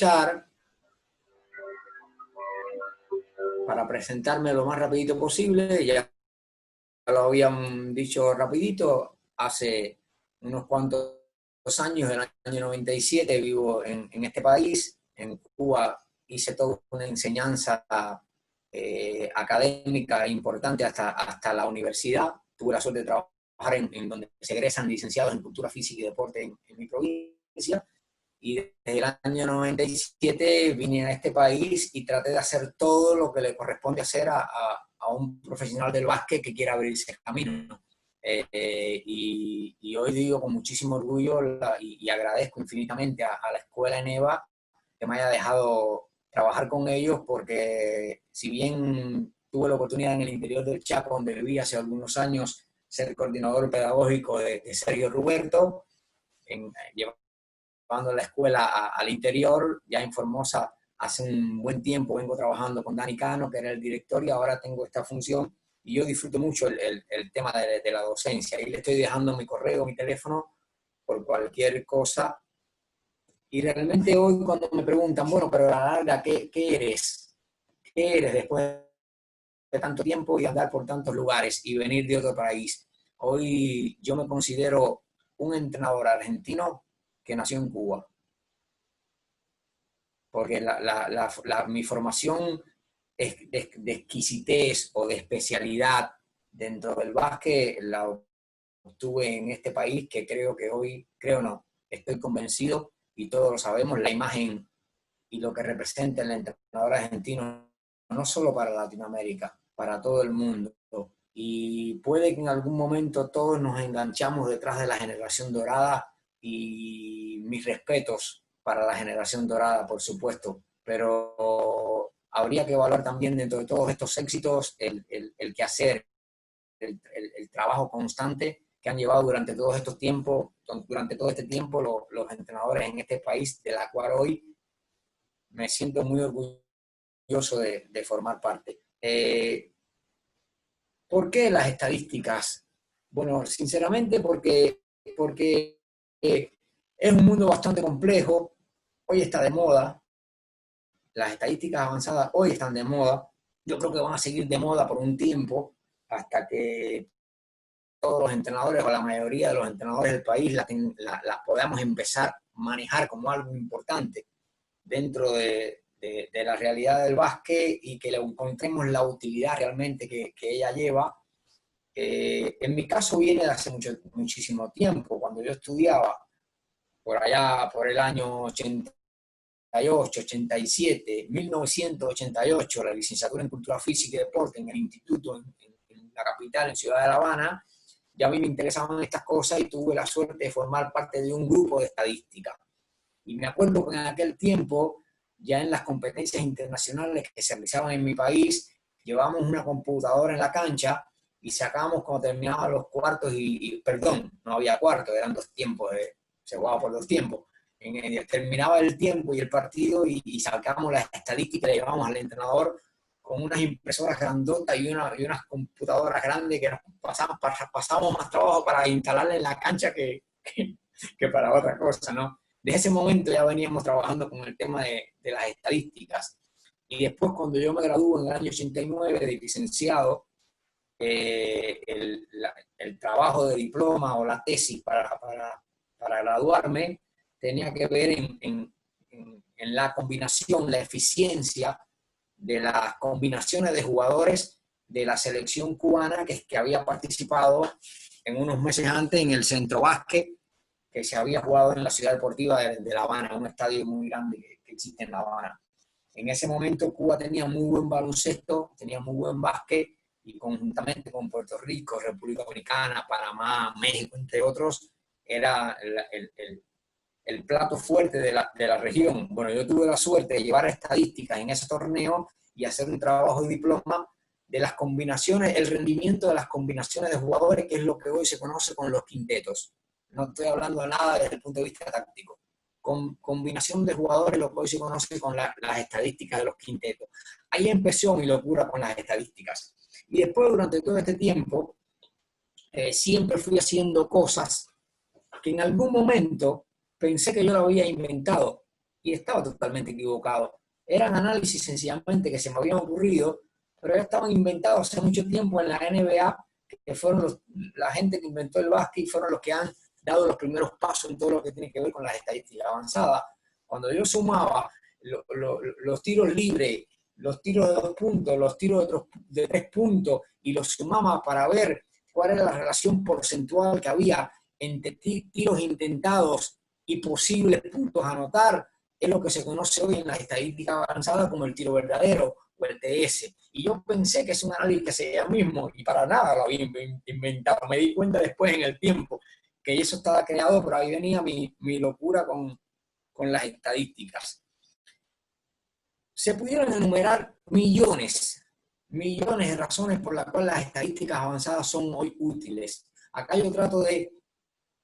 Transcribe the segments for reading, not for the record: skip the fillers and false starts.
aprovechar para presentarme lo más rapidito posible. Ya lo habían dicho rapidito, hace unos cuantos años, del año 97, vivo en este país. En Cuba hice toda una enseñanza académica importante hasta la universidad. Tuve la suerte de trabajar en donde se egresan licenciados en Cultura Física y Deporte en mi provincia. Y desde el año 97 vine a este país y traté de hacer todo lo que le corresponde hacer a un profesional del básquet que quiera abrirse camino. Y hoy digo con muchísimo orgullo y agradezco infinitamente a la escuela ENEVA que me haya dejado trabajar con ellos, porque si bien tuve la oportunidad en el interior del Chaco, donde viví hace algunos años, ser coordinador pedagógico de Sergio Ruberto, llevando la escuela al interior, ya en Formosa hace un buen tiempo vengo trabajando con Dani Cano, que era el director, y ahora tengo esta función, y yo disfruto mucho el tema de la docencia, y le estoy dejando mi correo, mi teléfono, por cualquier cosa. Y realmente hoy cuando me preguntan, bueno, pero a la larga, ¿qué eres? ¿Qué eres después de tanto tiempo y andar por tantos lugares y venir de otro país? Hoy yo me considero un entrenador argentino que nació en Cuba, porque mi formación de exquisitez o de especialidad dentro del básquet la obtuve en este país, que creo que hoy, creo no, estoy convencido, y todos lo sabemos, la imagen y lo que representa el entrenador argentino, no solo para Latinoamérica, para todo el mundo. Y puede que en algún momento todos nos enganchamos detrás de la generación dorada, y mis respetos para la generación dorada, por supuesto, pero habría que evaluar también dentro de todos estos éxitos el quehacer, el trabajo constante que han llevado durante todos estos tiempos, durante todo este tiempo los entrenadores en este país, de la cual hoy me siento muy orgulloso de formar parte. ¿Por qué las estadísticas? Bueno, sinceramente porque es un mundo bastante complejo, hoy está de moda, las estadísticas avanzadas hoy están de moda, yo creo que van a seguir de moda por un tiempo, hasta que todos los entrenadores o la mayoría de los entrenadores del país la podamos empezar a manejar como algo importante dentro de la realidad del básquet, y que le encontremos la utilidad realmente que ella lleva. En mi caso viene de hace muchísimo tiempo, cuando yo estudiaba, por allá por el año 88, 87, 1988, la licenciatura en Cultura Física y Deporte en el instituto en la capital, en Ciudad de La Habana. Ya a mí me interesaban estas cosas y tuve la suerte de formar parte de un grupo de estadística. Y me acuerdo que en aquel tiempo, ya en las competencias internacionales que se realizaban en mi país, llevábamos una computadora en la cancha y sacábamos cuando terminaban los cuartos, perdón, no había cuartos, eran dos tiempos, se jugaba por dos tiempos. Terminaba el tiempo y el partido y sacábamos las estadísticas y le llevábamos al entrenador con unas impresoras grandotas y unas computadoras grandes, que nos pasábamos más trabajo para instalarla en la cancha que para otra cosa, ¿no? Desde ese momento ya veníamos trabajando con el tema de las estadísticas. Y después, cuando yo me gradué en el año 89 de licenciado, el trabajo de diploma o la tesis para graduarme tenía que ver en la combinación, la eficiencia de las combinaciones de jugadores de la selección cubana que había participado en unos meses antes en el Centro Básquet, que se había jugado en la ciudad deportiva de La Habana, un estadio muy grande que existe en La Habana. En ese momento Cuba tenía muy buen baloncesto, tenía muy buen básquet, y conjuntamente con Puerto Rico, República Dominicana, Panamá, México, entre otros, era el plato fuerte de la región. Bueno, yo tuve la suerte de llevar estadísticas en ese torneo y hacer un trabajo de diploma de las combinaciones, el rendimiento de las combinaciones de jugadores, que es lo que hoy se conoce con los quintetos. No estoy hablando de nada desde el punto de vista táctico. Con combinación de jugadores, lo que hoy se conoce con las estadísticas de los quintetos. Ahí empezó mi locura con las estadísticas. Y después, durante todo este tiempo, siempre fui haciendo cosas que en algún momento pensé que yo lo había inventado, y estaba totalmente equivocado. Eran análisis sencillamente que se me habían ocurrido, pero ya estaban inventados hace mucho tiempo en la NBA, que fueron la gente que inventó el básquet y fueron los que han dado los primeros pasos en todo lo que tiene que ver con las estadísticas avanzadas. Cuando yo sumaba los tiros libres, los tiros de 2 puntos, los tiros de 3 puntos, y los sumaba para ver cuál era la relación porcentual que había entre tiros intentados y posibles puntos a anotar, es lo que se conoce hoy en la estadística avanzada como el tiro verdadero o el TS. Y yo pensé que es un análisis que se llama mismo, y para nada lo había inventado. Me di cuenta después en el tiempo que eso estaba creado, pero ahí venía mi locura con las estadísticas. Se pudieron enumerar millones de razones por las cuales las estadísticas avanzadas son hoy útiles. Acá yo trato de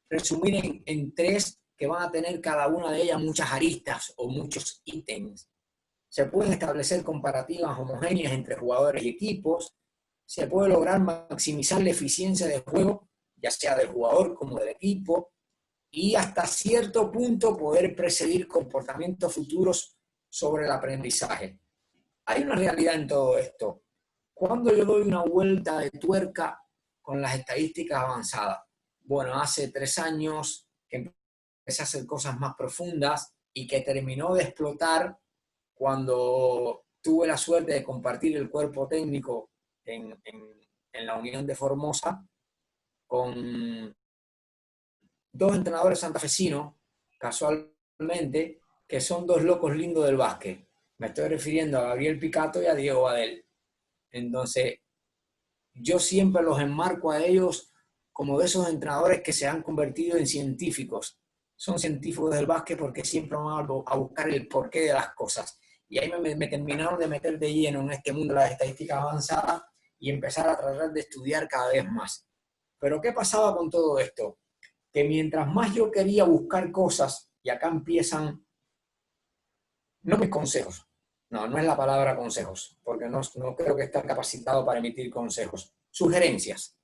resumir en 3 que van a tener cada una de ellas muchas aristas o muchos ítems. Se pueden establecer comparativas homogéneas entre jugadores y equipos. Se puede lograr maximizar la eficiencia del juego, ya sea del jugador como del equipo, y hasta cierto punto poder predecir comportamientos futuros sobre el aprendizaje. Hay una realidad en todo esto. Cuando yo doy una vuelta de tuerca con las estadísticas avanzadas, bueno, hace 3 años que empecé a hacer cosas más profundas y que terminó de explotar cuando tuve la suerte de compartir el cuerpo técnico en la Unión de Formosa con 2 entrenadores santafesinos, casualmente, que son 2 locos lindos del básquet. Me estoy refiriendo a Gabriel Picato y a Diego Badel. Entonces, yo siempre los enmarco a ellos como de esos entrenadores que se han convertido en científicos. Son científicos del básquet porque siempre van a buscar el porqué de las cosas. Y ahí me terminaron de meter de lleno en este mundo de las estadísticas avanzadas y empezar a tratar de estudiar cada vez más. Pero ¿qué pasaba con todo esto? Que mientras más yo quería buscar cosas, y acá empiezan, no mis consejos, no es la palabra consejos, porque no creo que esté capacitado para emitir consejos, sugerencias.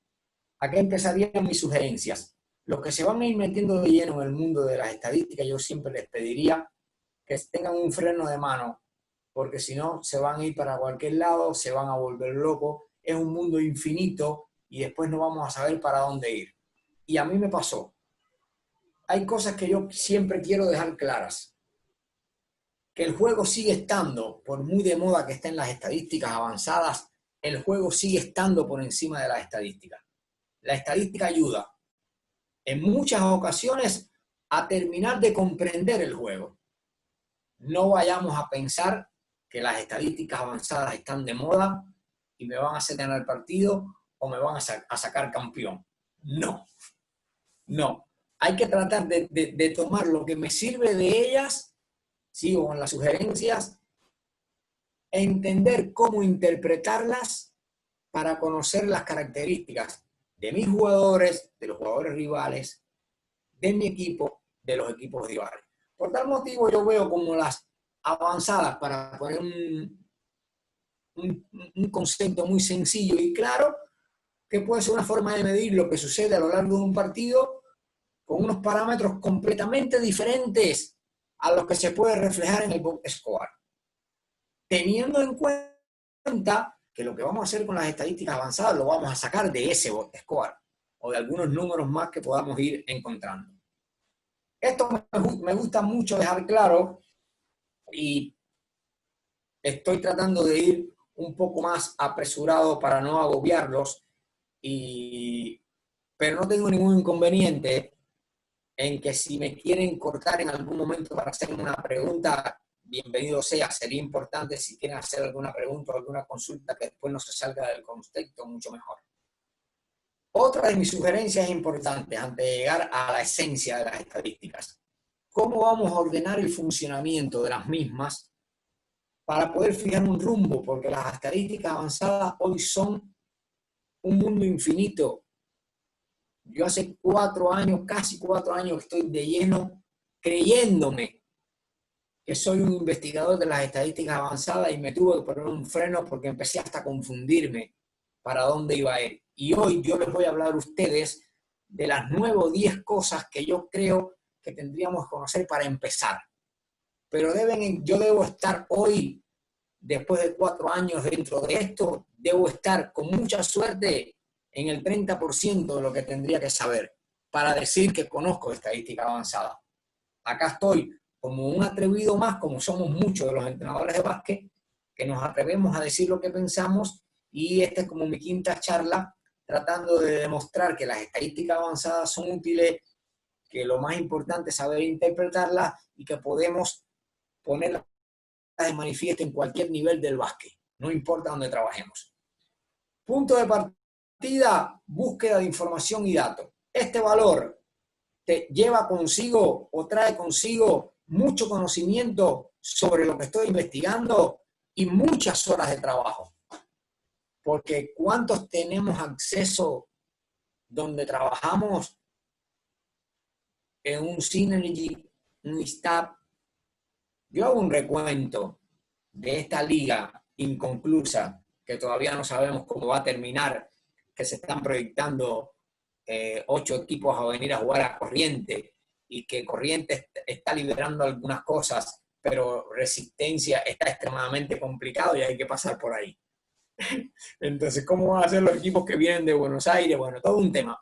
Aquí empezarían mis sugerencias. Los que se van a ir metiendo de lleno en el mundo de las estadísticas, yo siempre les pediría que tengan un freno de mano, porque si no, se van a ir para cualquier lado, se van a volver locos, es un mundo infinito y después no vamos a saber para dónde ir. Y a mí me pasó. Hay cosas que yo siempre quiero dejar claras. Que el juego sigue estando, por muy de moda que estén las estadísticas avanzadas, el juego sigue estando por encima de las estadísticas. La estadística ayuda en muchas ocasiones a terminar de comprender el juego. No vayamos a pensar que las estadísticas avanzadas están de moda y me van a hacer ganar el partido o me van a sacar campeón. No. Hay que tratar de tomar lo que me sirve de ellas, sigo con las sugerencias, entender cómo interpretarlas para conocer las características de mis jugadores, de los jugadores rivales, de mi equipo, de los equipos rivales. Por tal motivo yo veo como las avanzadas, para poner un concepto muy sencillo y claro, que puede ser una forma de medir lo que sucede a lo largo de un partido con unos parámetros completamente diferentes a los que se puede reflejar en el box score. Teniendo en cuenta que lo que vamos a hacer con las estadísticas avanzadas lo vamos a sacar de ese box score o de algunos números más que podamos ir encontrando. Esto me gusta mucho dejar claro y estoy tratando de ir un poco más apresurado para no agobiarlos, pero no tengo ningún inconveniente en que si me quieren cortar en algún momento para hacer una pregunta, bienvenido sea. Sería importante si quieren hacer alguna pregunta o alguna consulta que después no se salga del contexto, mucho mejor. Otra de mis sugerencias importantes antes de llegar a la esencia de las estadísticas. ¿Cómo vamos a ordenar el funcionamiento de las mismas para poder fijar un rumbo? Porque las estadísticas avanzadas hoy son un mundo infinito. Yo hace 4 años, casi 4 años, estoy de lleno creyéndome que soy un investigador de las estadísticas avanzadas y me tuve que poner un freno porque empecé hasta a confundirme para dónde iba a ir. Y hoy yo les voy a hablar a ustedes de las 9 o 10 cosas que yo creo que tendríamos que conocer para empezar. pero yo debo estar hoy, después de 4 años dentro de esto, debo estar con mucha suerte en el 30% de lo que tendría que saber para decir que conozco estadística avanzada. Acá estoy como un atrevido más, como somos muchos de los entrenadores de básquet, que nos atrevemos a decir lo que pensamos, y esta es como mi 5ª charla, tratando de demostrar que las estadísticas avanzadas son útiles, que lo más importante es saber interpretarlas y que podemos ponerlas de manifiesto en cualquier nivel del básquet, no importa dónde trabajemos. Punto de partida, búsqueda de información y datos. Este valor te lleva consigo o trae consigo mucho conocimiento sobre lo que estoy investigando y muchas horas de trabajo. Porque ¿cuántos tenemos acceso donde trabajamos en un Synergy, un STAP? Yo hago un recuento de esta liga inconclusa, que todavía no sabemos cómo va a terminar, que se están proyectando 8 equipos a venir a jugar a Corrientes, y que Corrientes está liberando algunas cosas, pero Resistencia está extremadamente complicado y hay que pasar por ahí. Entonces, ¿cómo van a ser los equipos que vienen de Buenos Aires? Bueno, todo un tema.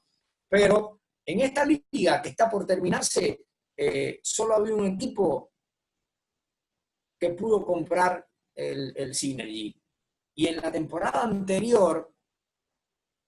Pero en esta liga que está por terminarse, solo había un equipo que pudo comprar el Synergy. Y en la temporada anterior,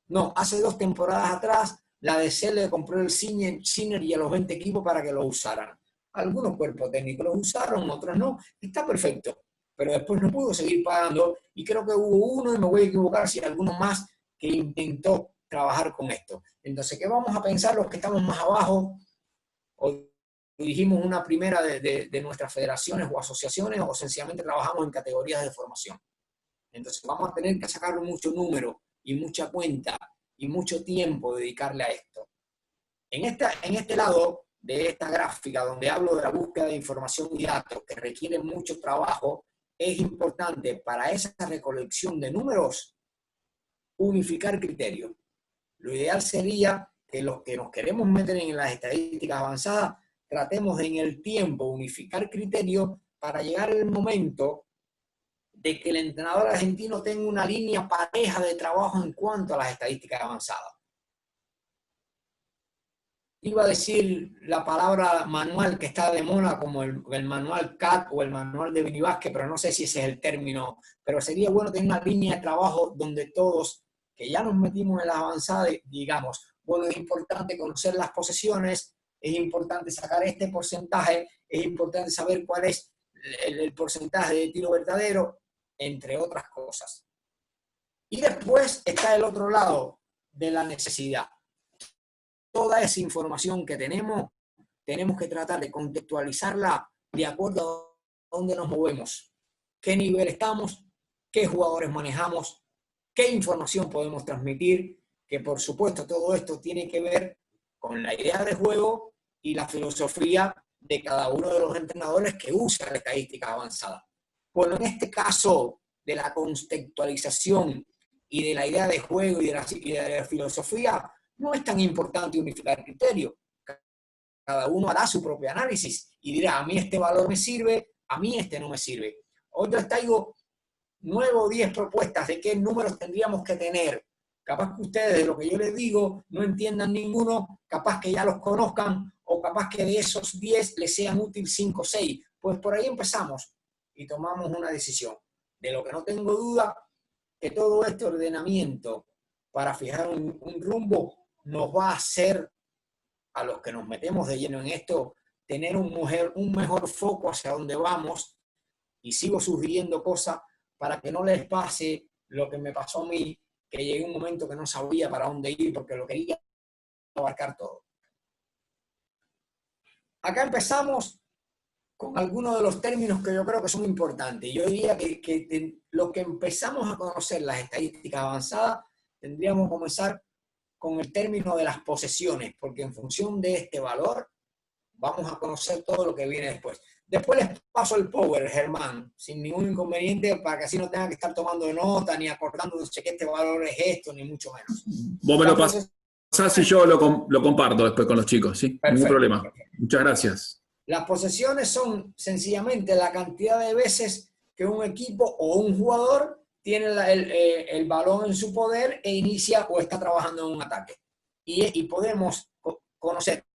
no, hace 2 temporadas atrás, la DC le compró el Synergy a los 20 equipos para que lo usaran. Algunos cuerpos técnicos lo usaron, otros no. Está perfecto. Pero después no pudo seguir pagando, y creo que hubo uno, y me voy a equivocar si hay alguno más, que intentó trabajar con esto. Entonces, ¿qué vamos a pensar los que estamos más abajo? O dirigimos una primera de nuestras federaciones o asociaciones, o sencillamente trabajamos en categorías de formación. Entonces vamos a tener que sacar mucho número y mucha cuenta y mucho tiempo dedicarle a esto. En este lado de esta gráfica, donde hablo de la búsqueda de información y datos, que requiere mucho trabajo, es importante para esa recolección de números unificar criterios. Lo ideal sería que los que nos queremos meter en las estadísticas avanzadas tratemos en el tiempo unificar criterios para llegar al momento de que el entrenador argentino tenga una línea pareja de trabajo en cuanto a las estadísticas avanzadas. Iba a decir la palabra manual, que está de moda, como el manual CAT o el manual de Vinivasque, pero no sé si ese es el término. Pero sería bueno tener una línea de trabajo donde todos, que ya nos metimos en las avanzadas, digamos, bueno, es importante conocer las posesiones, es importante sacar este porcentaje, es importante saber cuál es el porcentaje de tiro verdadero, entre otras cosas. Y después está el otro lado de la necesidad. Toda esa información que tenemos que tratar de contextualizarla de acuerdo a dónde nos movemos, qué nivel estamos, qué jugadores manejamos, qué información podemos transmitir, que por supuesto todo esto tiene que ver con la idea de juego y la filosofía de cada uno de los entrenadores que usa la estadística avanzada. Bueno, en este caso de la contextualización y de la idea de juego y de la filosofía, no es tan importante unificar criterios. Cada uno hará su propio análisis y dirá, a mí este valor me sirve, a mí este no me sirve. Hoy les traigo 9 o 10 propuestas de qué números tendríamos que tener. Capaz que ustedes, de lo que yo les digo, no entiendan ninguno, capaz que ya los conozcan, o capaz que de esos 10 les sean útiles 5 o 6. Pues por ahí empezamos y tomamos una decisión. De lo que no tengo duda, que todo este ordenamiento para fijar un rumbo nos va a hacer, a los que nos metemos de lleno en esto, tener un mejor foco hacia dónde vamos. Y sigo sugiriendo cosas para que no les pase lo que me pasó a mí, que llegué a un momento que no sabía para dónde ir porque lo quería abarcar todo. Acá empezamos con algunos de los términos que yo creo que son importantes. Yo diría que lo que empezamos a conocer las estadísticas avanzadas, tendríamos que comenzar con el término de las posesiones, porque en función de este valor vamos a conocer todo lo que viene después. Después les paso el power, Germán, sin ningún inconveniente, para que así no tengan que estar tomando nota, ni acordándose que este valor es esto, ni mucho menos. Vos me lo pasás y yo lo comparto después con los chicos, ¿sí? Perfecto. Ningún problema. Muchas gracias. Las posesiones son sencillamente la cantidad de veces que un equipo o un jugador tiene el balón en su poder e inicia o está trabajando en un ataque. Y podemos conocer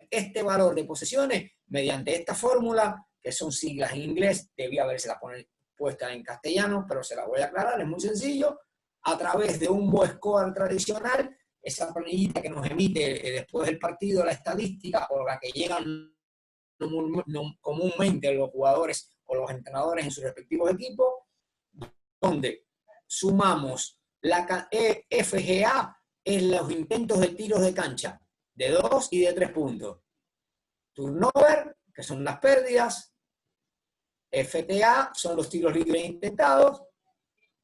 este valor de posesiones mediante esta fórmula, que son siglas en inglés, debía haberse la puesta en castellano, pero se la voy a aclarar, es muy sencillo, a través de un BoxScore tradicional, esa planillita que nos emite después del partido la estadística, o la que llegan comúnmente los jugadores o los entrenadores en sus respectivos equipos, donde sumamos la FGA en los intentos de tiros de cancha, de 2 y de 3 puntos. Turnover, que son las pérdidas. FTA son los tiros libres intentados.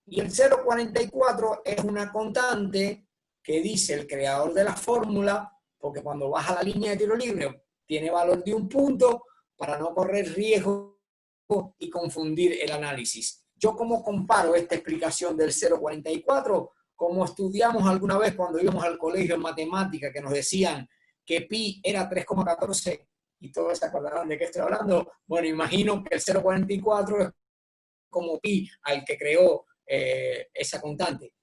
Y el 0.44 es una constante que dice el creador de la fórmula, porque cuando vas a la línea de tiro libre tiene valor de 1 punto para no correr riesgo y confundir el análisis. Yo como comparo esta explicación del 0.44, como estudiamos alguna vez cuando íbamos al colegio en matemática, que nos decían que pi era 3,14 y todos se acordarán de qué estoy hablando. Bueno, imagino que el 0.44 es como pi al que creó esa constante.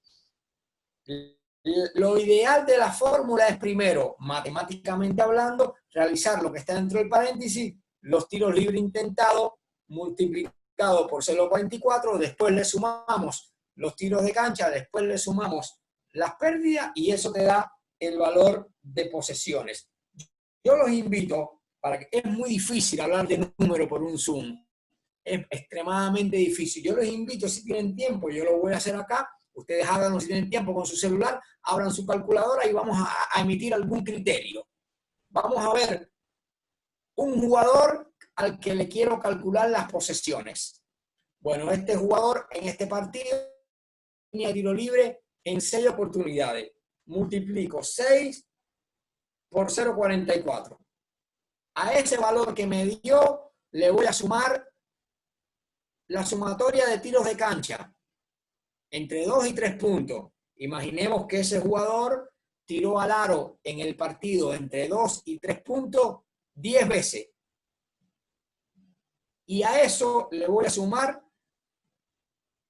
Lo ideal de la fórmula es primero, matemáticamente hablando, realizar lo que está dentro del paréntesis, los tiros libres intentados multiplicado por 0.44, después le sumamos los tiros de cancha, después le sumamos las pérdidas y eso te da el valor de posesiones. Yo los invito, para que es muy difícil hablar de número por un Zoom, es extremadamente difícil. Yo los invito, si tienen tiempo, yo lo voy a hacer acá, ustedes háganlo si tienen tiempo con su celular, abran su calculadora y vamos a emitir algún criterio. Vamos a ver un jugador al que le quiero calcular las posesiones. Bueno, este jugador en este partido tenía tiro libre en 6 oportunidades. Multiplico 6 por 0.44. A ese valor que me dio le voy a sumar la sumatoria de tiros de cancha entre 2 y 3 puntos. Imaginemos que ese jugador tiró al aro en el partido entre 2 y 3 puntos 10 veces. Y a eso le voy a sumar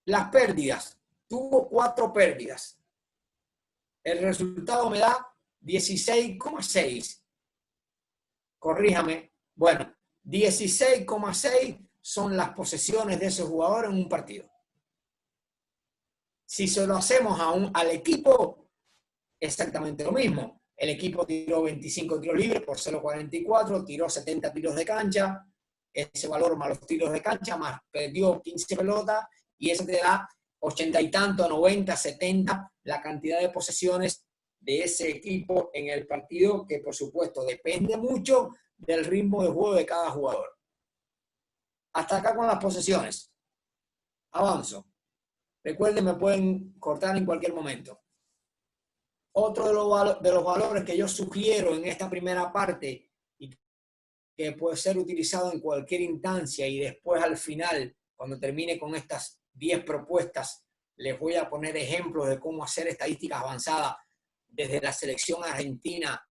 las pérdidas. Tuvo 4 pérdidas. El resultado me da 16,6. Corríjame. Bueno, 16,6 son las posesiones de ese jugador en un partido. Si se lo hacemos al equipo, exactamente lo mismo. El equipo tiró 25 tiros libres por 0.44, tiró 70 tiros de cancha, ese valor más los tiros de cancha, más perdió 15 pelotas, y eso te da 80 y tanto, 90, 70, la cantidad de posesiones de ese equipo en el partido, que por supuesto depende mucho del ritmo de juego de cada jugador. Hasta acá con las posesiones. Avanzo. Recuerden, me pueden cortar en cualquier momento. Otro de los valores que yo sugiero en esta primera parte y que puede ser utilizado en cualquier instancia, y después al final, cuando termine con estas 10 propuestas, les voy a poner ejemplos de cómo hacer estadísticas avanzadas desde la selección argentina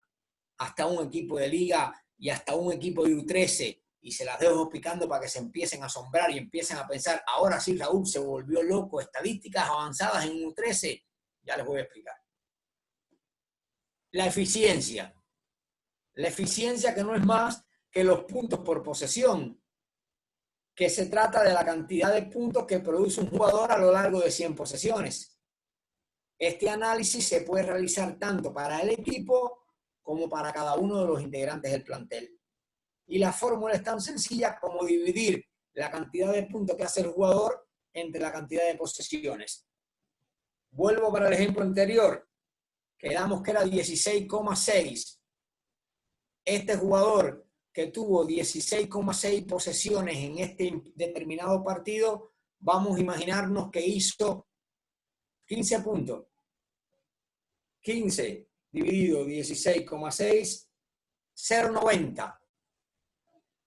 hasta un equipo de liga y hasta un equipo de U13, y se las dejo picando para que se empiecen a asombrar y empiecen a pensar, ahora sí Raúl se volvió loco, estadísticas avanzadas en U13, ya les voy a explicar. La eficiencia. La eficiencia, que no es más que los puntos por posesión, que se trata de la cantidad de puntos que produce un jugador a lo largo de 100 posesiones. Este análisis se puede realizar tanto para el equipo como para cada uno de los integrantes del plantel. Y la fórmula es tan sencilla como dividir la cantidad de puntos que hace el jugador entre la cantidad de posesiones. Vuelvo para el ejemplo anterior. Quedamos que era 16,6. Este jugador que tuvo 16,6 posesiones en este determinado partido, vamos a imaginarnos que hizo 15 puntos. 15 dividido 16,6, 0,90.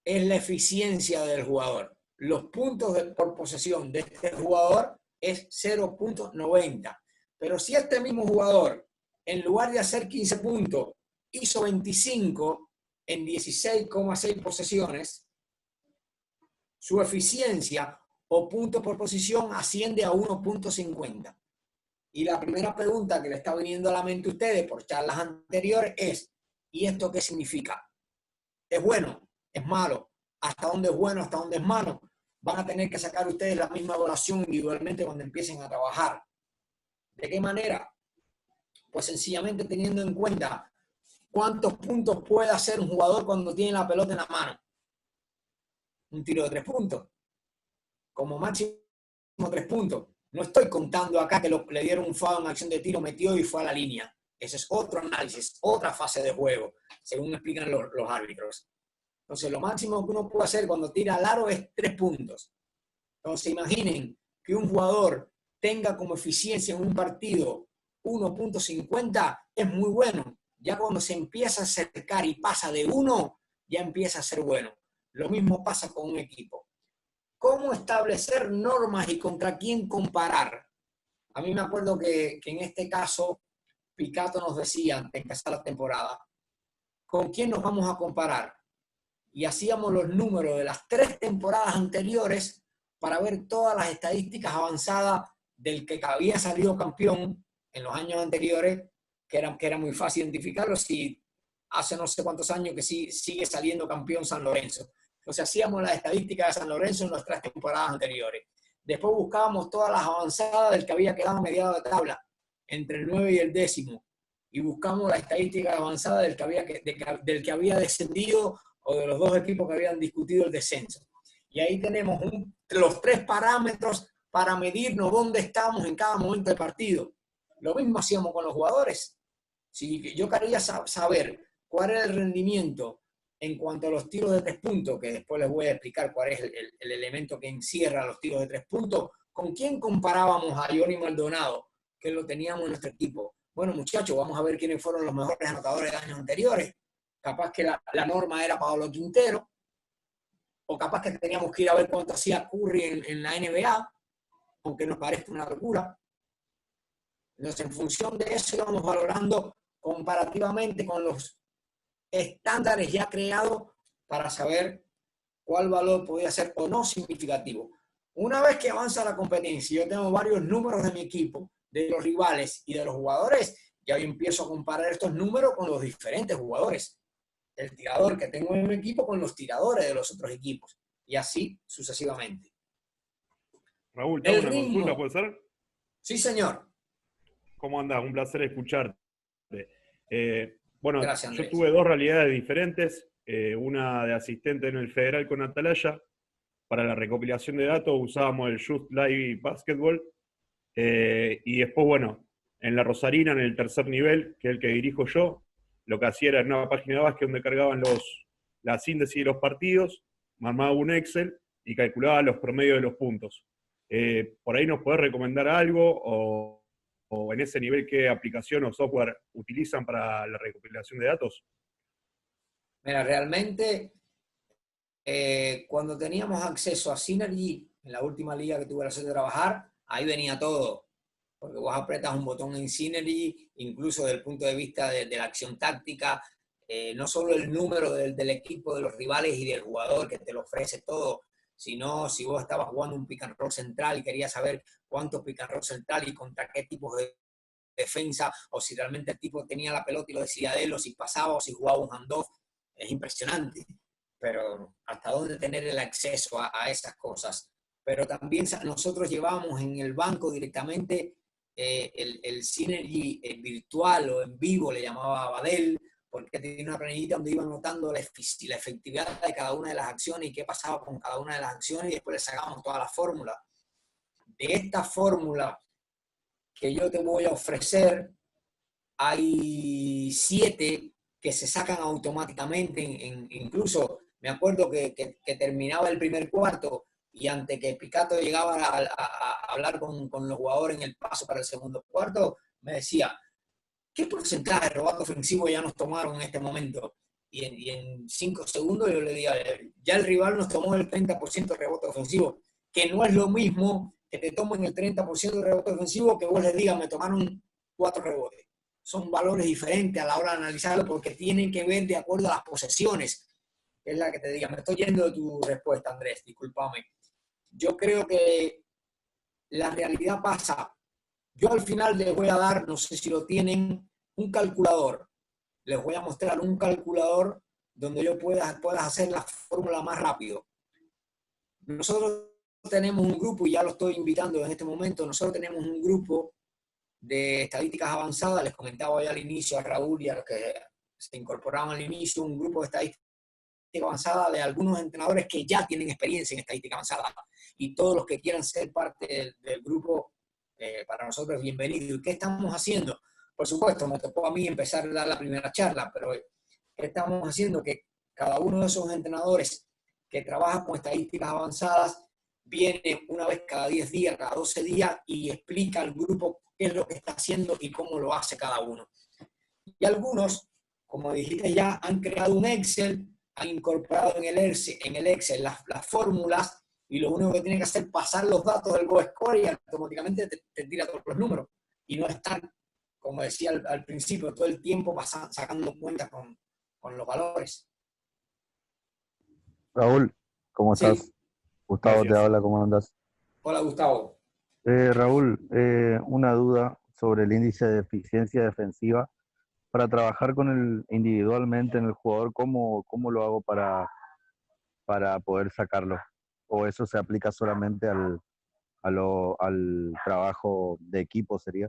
Es la eficiencia del jugador. Los puntos por posesión de este jugador es 0.90. Pero si este mismo jugador, en lugar de hacer 15 puntos, hizo 25, en 16,6 posesiones, su eficiencia o puntos por posición asciende a 1.50. Y la primera pregunta que le está viniendo a la mente a ustedes por charlas anteriores es, ¿y esto qué significa? ¿Es bueno? ¿Es malo? ¿Hasta dónde es bueno? ¿Hasta dónde es malo? Van a tener que sacar ustedes la misma evaluación individualmente cuando empiecen a trabajar. ¿De qué manera? Pues sencillamente teniendo en cuenta cuántos puntos puede hacer un jugador cuando tiene la pelota en la mano. Un tiro de 3 puntos. Como máximo 3 puntos. No estoy contando acá que le dieron un foul en acción de tiro, metió y fue a la línea. Ese es otro análisis, otra fase de juego, según explican los árbitros. Entonces, lo máximo que uno puede hacer cuando tira al aro es 3 puntos. Entonces, imaginen que un jugador tenga como eficiencia en un partido 1.50, es muy bueno. Ya cuando se empieza a acercar y pasa de 1, ya empieza a ser bueno. Lo mismo pasa con un equipo. ¿Cómo establecer normas y contra quién comparar? A mí me acuerdo que en este caso, Picato nos decía antes de empezar la temporada, ¿con quién nos vamos a comparar? Y hacíamos los números de las 3 temporadas anteriores para ver todas las estadísticas avanzadas del que había salido campeón en los años anteriores, que era muy fácil identificarlo, si hace no sé cuántos años que sí, sigue saliendo campeón San Lorenzo. Entonces hacíamos las estadísticas de San Lorenzo en las 3 temporadas anteriores. Después buscábamos todas las avanzadas del que había quedado a mediado de tabla, entre el 9 y el 10º. Y buscamos la estadística avanzada del del que había descendido o de los 2 equipos que habían discutido el descenso. Y ahí tenemos los 3 parámetros para medirnos dónde estamos en cada momento del partido. Lo mismo hacíamos con los jugadores. Si yo quería saber cuál era el rendimiento en cuanto a los tiros de 3 puntos, que después les voy a explicar cuál es el elemento que encierra los tiros de 3 puntos, ¿con quién comparábamos a Johnny Maldonado, que lo teníamos en nuestro equipo? Bueno, muchachos, vamos a ver quiénes fueron los mejores anotadores de años anteriores. Capaz que la norma era Pablo Quintero, o capaz que teníamos que ir a ver cuánto hacía Curry en la NBA, aunque nos parezca una locura. Entonces, en función de eso íbamos valorando comparativamente con los estándares ya creados para saber cuál valor podía ser o no significativo. Una vez que avanza la competencia, yo tengo varios números de mi equipo, de los rivales y de los jugadores, ya yo empiezo a comparar estos números con los diferentes jugadores. El tirador que tengo en mi equipo con los tiradores de los otros equipos, y así sucesivamente. Raúl, ¿te hago una consulta, puede ser? Sí, señor. ¿Cómo andás? Un placer escucharte. Bueno, Gracias, yo Andrés. tuve 2 realidades diferentes, una de asistente en el Federal con Atalaya. Para la recopilación de datos usábamos el Just Live Basketball, y después, bueno, en la Rosarina, en el tercer nivel, que es el que dirijo yo, lo que hacía era en una página de básquet donde cargaban la síntesis de los partidos, me armaba un Excel y calculaba los promedios de los puntos. ¿Por ahí nos podés recomendar algo o en ese nivel qué aplicación o software utilizan para la recopilación de datos? Mira, realmente cuando teníamos acceso a Synergy, en la última liga que tuve la suerte de trabajar, ahí venía todo. Porque vos apretas un botón en Synergy, incluso desde el punto de vista de la acción táctica, no solo el número del equipo, de los rivales y del jugador que te lo ofrece todo, sino si vos estabas jugando un pick and roll central y querías saber cuántos pick and roll central y contra qué tipos de defensa, o si realmente el tipo tenía la pelota y lo decía de él, o si pasaba, o si jugaba un handoff, es impresionante. Pero hasta dónde tener el acceso a esas cosas. Pero también nosotros llevamos en el banco directamente el Synergy virtual o en vivo, le llamaba Badel, porque tenía una planillita donde iban notando la efectividad de cada una de las acciones y qué pasaba con cada una de las acciones, y después le sacábamos toda la fórmula. De esta fórmula que yo te voy a ofrecer, hay 7 que se sacan automáticamente, incluso me acuerdo que terminaba el primer cuarto y antes que Picato llegaba a hablar con los jugadores en el paso para el segundo cuarto, me decía, ¿qué porcentaje de rebote ofensivo ya nos tomaron en este momento? Y en 5 segundos yo le digo, ya el rival nos tomó el 30% de rebote ofensivo, que no es lo mismo que te tomen el 30% de rebote ofensivo que vos les digas, me tomaron 4 rebotes. son valores diferentes a la hora de analizarlo porque tienen que ver de acuerdo a las posesiones. Es la que te diga. Me estoy yendo de tu respuesta, Andrés, discúlpame. Yo creo que la realidad pasa. Yo al final les voy a dar, no sé si lo tienen, un calculador. Les voy a mostrar un calculador donde yo puedas hacer la fórmula más rápido. Nosotros tenemos un grupo, y ya lo estoy invitando en este momento, nosotros tenemos un grupo de estadísticas avanzadas, les comentaba ya al inicio a Raúl y a los que se incorporaban al inicio, un grupo de estadística avanzada de algunos entrenadores que ya tienen experiencia en estadística avanzada, y todos los que quieran ser parte del grupo, para nosotros es bienvenido. ¿Y qué estamos haciendo? Por supuesto, me tocó a mí empezar a dar la primera charla, pero ¿qué estamos haciendo? Que cada uno de esos entrenadores que trabaja con estadísticas avanzadas viene una vez cada 10 días, cada 12 días, y explica al grupo qué es lo que está haciendo y cómo lo hace cada uno. Y algunos, como dijiste ya, han creado un Excel, han incorporado en el Excel las fórmulas, y lo único que tienen que hacer es pasar los datos del GoScore y automáticamente te tira todos los números. Y no están, como decía al principio, todo el tiempo sacando cuentas con los valores. Raúl, ¿cómo estás? Sí. Gustavo te Gracias. habla, ¿cómo andas? Hola, Gustavo. Raúl, una duda sobre el índice de eficiencia defensiva. Para trabajar individualmente en el jugador, ¿cómo lo hago para poder sacarlo? ¿O eso se aplica solamente al trabajo de equipo, sería?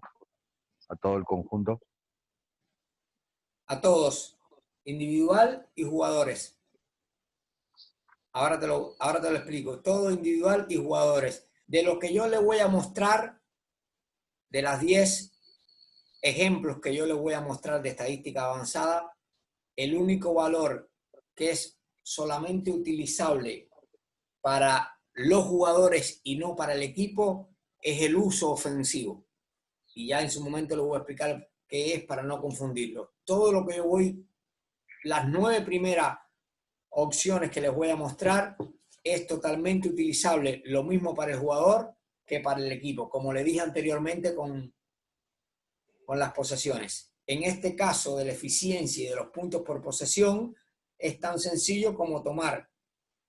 ¿A todo el conjunto? A todos, individual y jugadores. Ahora te lo explico. Todo individual y jugadores. De lo que yo le voy a mostrar, de las 10 ejemplos que yo les voy a mostrar de estadística avanzada, el único valor que es solamente utilizable para los jugadores y no para el equipo es el uso ofensivo. Y ya en su momento les voy a explicar qué es para no confundirlo. Todo lo que yo las 9 primeras opciones que les voy a mostrar es totalmente utilizable, lo mismo para el jugador que para el equipo, como le dije anteriormente con las posesiones. En este caso de la eficiencia y de los puntos por posesión, es tan sencillo como tomar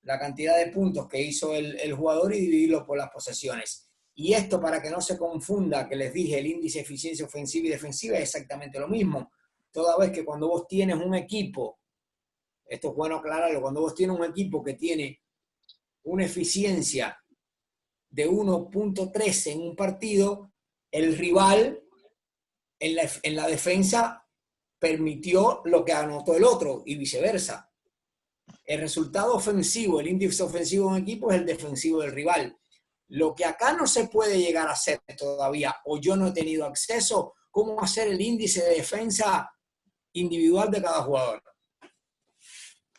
la cantidad de puntos que hizo el jugador y dividirlo por las posesiones. Y esto, para que no se confunda, que les dije, el índice de eficiencia ofensiva y defensiva es exactamente lo mismo. Toda vez que cuando vos tienes un equipo, esto es bueno aclararlo, cuando vos tienes un equipo que tiene una eficiencia de 1.13 en un partido, el rival en la defensa permitió lo que anotó el otro y viceversa. El resultado ofensivo, el índice ofensivo de un equipo es el defensivo del rival. Lo que acá no se puede llegar a hacer todavía, o yo no he tenido acceso, cómo hacer el índice de defensa individual de cada jugador.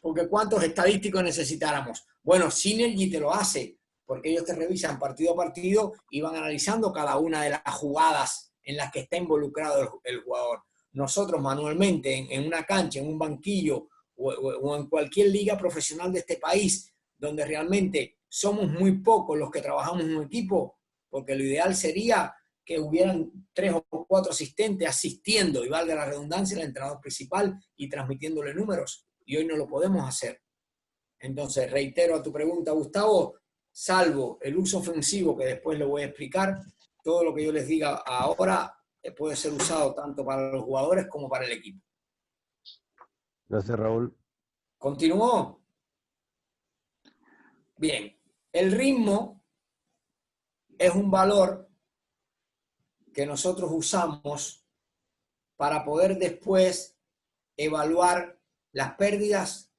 Porque ¿cuántos estadísticos necesitáramos? Bueno, Synergy te lo hace, porque ellos te revisan partido a partido y van analizando cada una de las jugadas en las que está involucrado el jugador. Nosotros manualmente, en una cancha, en un banquillo o en cualquier liga profesional de este país, donde realmente somos muy pocos los que trabajamos en un equipo, porque lo ideal sería que hubieran 3 o 4 asistentes asistiendo, y valga la redundancia, el entrenador principal y transmitiéndole números. Y hoy no lo podemos hacer. Entonces, reitero a tu pregunta, Gustavo, salvo el uso ofensivo, que después lo voy a explicar, todo lo que yo les diga ahora puede ser usado tanto para los jugadores como para el equipo. Gracias, Raúl. ¿Continúo? Bien. El ritmo es un valor que nosotros usamos para poder después evaluar las pérdidas,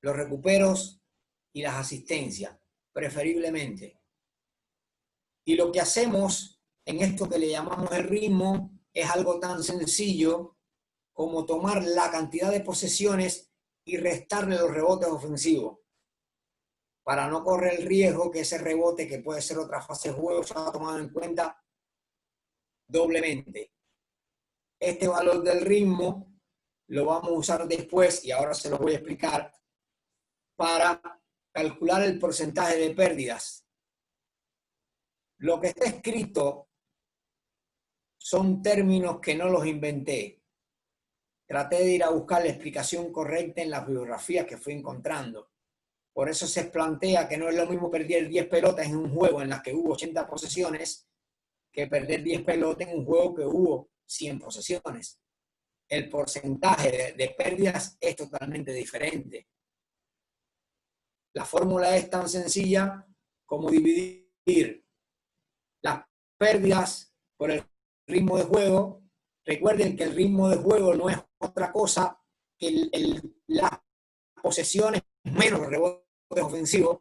los recuperos y las asistencias, preferiblemente. Y lo que hacemos en esto que le llamamos el ritmo es algo tan sencillo como tomar la cantidad de posesiones y restarle los rebotes ofensivos, para no correr el riesgo que ese rebote, que puede ser otra fase de juego, se ha tomado en cuenta doblemente. Este valor del ritmo lo vamos a usar después, y ahora se lo voy a explicar, para calcular el porcentaje de pérdidas. Lo que está escrito son términos que no los inventé. Traté de ir a buscar la explicación correcta en las bibliografías que fui encontrando. Por eso se plantea que no es lo mismo perder 10 pelotas en un juego en las que hubo 80 posesiones que perder 10 pelotas en un juego que hubo 100 posesiones. El porcentaje de pérdidas es totalmente diferente. La fórmula es tan sencilla como dividir las pérdidas por el ritmo de juego. Recuerden que el ritmo de juego no es otra cosa que las posesiones menos los rebotes ofensivos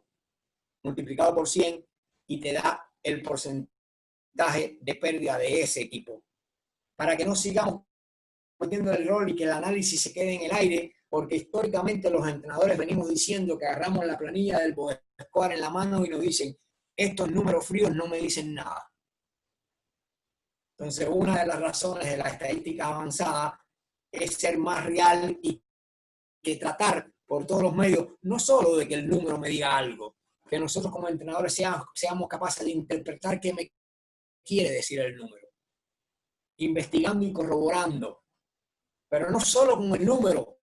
multiplicado por 100 y te da el porcentaje de pérdida de ese equipo. Para que no sigamos metiendo el rol y que el análisis se quede en el aire, porque históricamente los entrenadores venimos diciendo que agarramos la planilla del box score en la mano y nos dicen, estos números fríos no me dicen nada. Entonces, una de las razones de la estadística avanzada es ser más real y que tratar por todos los medios, no solo de que el número me diga algo, que nosotros como entrenadores seamos capaces de interpretar qué me quiere decir el número, investigando y corroborando, pero no solo con el número,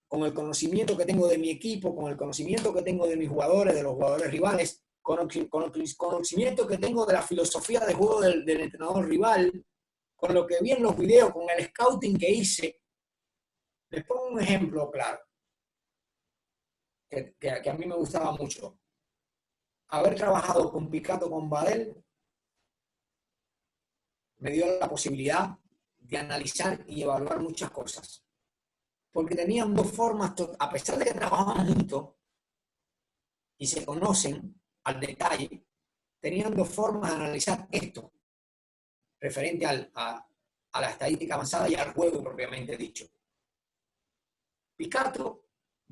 con el conocimiento que tengo de mi equipo, con el conocimiento que tengo de mis jugadores, de los jugadores rivales, con el conocimiento que tengo de la filosofía de juego del entrenador rival, con lo que vi en los videos, con el scouting que hice. Les pongo un ejemplo claro, que a mí me gustaba mucho. Haber trabajado con Picato, con Badel, me dio la posibilidad de analizar y evaluar muchas cosas. Porque tenían dos formas, a pesar de que trabajaban juntos y se conocen al detalle, tenían dos formas de analizar esto, referente a la estadística avanzada y al juego propiamente dicho. Picato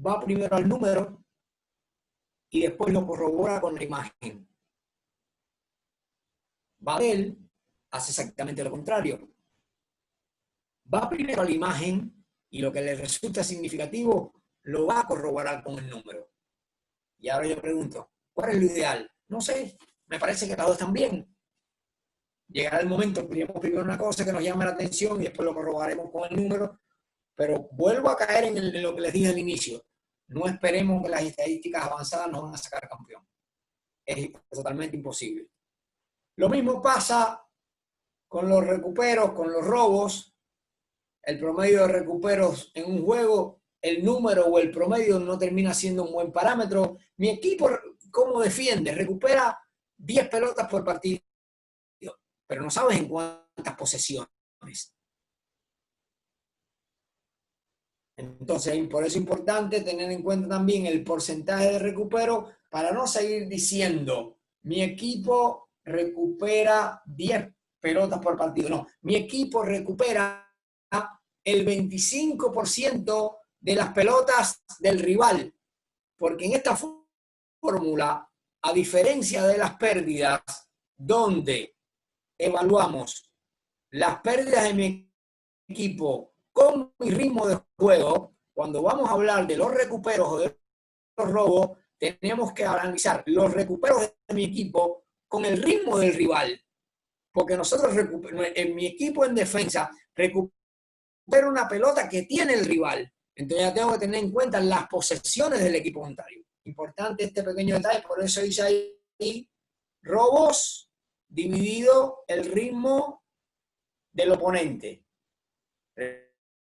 va primero al número y después lo corrobora con la imagen. Badel hace exactamente lo contrario. Va primero a la imagen y lo que le resulta significativo lo va a corroborar con el número. Y ahora yo pregunto, ¿cuál es lo ideal? No sé, me parece que las dos están bien. Llegará el momento, miremos primero una cosa que nos llame la atención y después lo corroboraremos con el número, pero vuelvo a caer en lo que les dije al inicio. No esperemos que las estadísticas avanzadas nos van a sacar campeón. Es totalmente imposible. Lo mismo pasa con los recuperos, con los robos. El promedio de recuperos en un juego, el número o el promedio no termina siendo un buen parámetro. Mi equipo, ¿cómo defiende? Recupera 10 pelotas por partido, pero no sabes en cuántas posesiones. Entonces, por eso es importante tener en cuenta también el porcentaje de recupero para no seguir diciendo, mi equipo recupera 10 pelotas por partido. No, mi equipo recupera el 25% de las pelotas del rival. Porque en esta fórmula, a diferencia de las pérdidas, donde evaluamos las pérdidas de mi equipo con mi ritmo de juego, cuando vamos a hablar de los recuperos o de los robos, tenemos que analizar los recuperos de mi equipo con el ritmo del rival. Porque nosotros, en mi equipo en defensa, recupero una pelota que tiene el rival. Entonces ya tengo que tener en cuenta las posesiones del equipo contrario. Importante este pequeño detalle, por eso dice ahí, robos dividido el ritmo del oponente.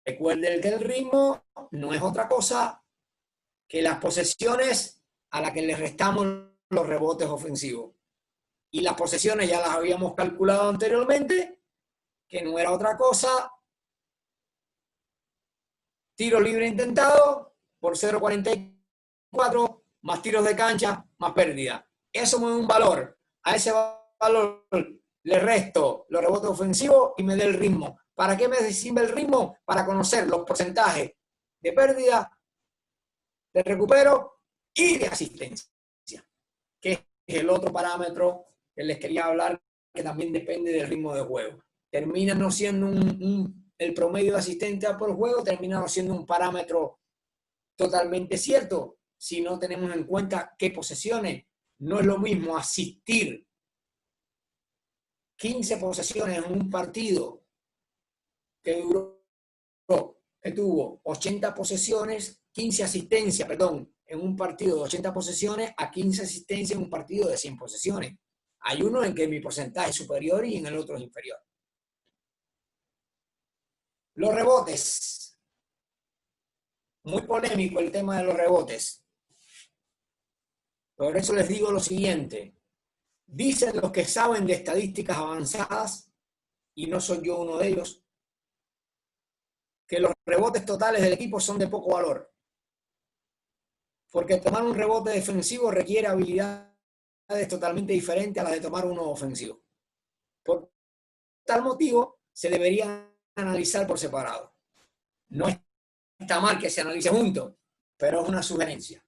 Recuerden que el ritmo no es otra cosa que las posesiones a las que le restamos los rebotes ofensivos. Y las posesiones ya las habíamos calculado anteriormente, que no era otra cosa, tiro libre intentado por 0.44, más tiros de cancha, más pérdida. Eso me da un valor. A ese valor le resto los rebotes ofensivos y me da el ritmo. ¿Para qué me sirve el ritmo? Para conocer los porcentajes de pérdida, de recupero y de asistencia, que es el otro parámetro que les quería hablar, que también depende del ritmo de juego. Termina no siendo el promedio de asistencia por juego, termina no siendo un parámetro totalmente cierto si no tenemos en cuenta qué posesiones. No es lo mismo asistir 15 posesiones en un partido que tuvo 80 posesiones, 15 asistencias, perdón, en un partido de 80 posesiones a 15 asistencias en un partido de 100 posesiones. Hay uno en que mi porcentaje es superior y en el otro es inferior. Los rebotes. Muy polémico el tema de los rebotes. Por eso les digo lo siguiente. Dicen los que saben de estadísticas avanzadas, y no soy yo uno de ellos, que los rebotes totales del equipo son de poco valor. Porque tomar un rebote defensivo requiere habilidades totalmente diferentes a las de tomar uno ofensivo. Por tal motivo, se debería analizar por separado. No está mal que se analice junto, pero es una sugerencia.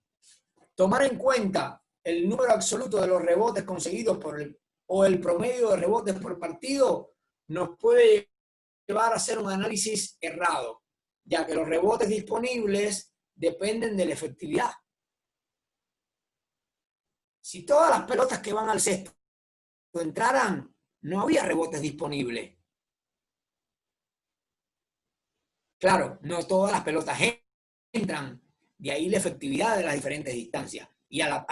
Tomar en cuenta el número absoluto de los rebotes conseguidos o el promedio de rebotes por partido nos puede llevar a hacer un análisis errado, ya que los rebotes disponibles dependen de la efectividad. Si todas las pelotas que van al cesto entraran, no había rebotes disponibles. Claro, no todas las pelotas entran, de ahí la efectividad de las diferentes distancias. Y a la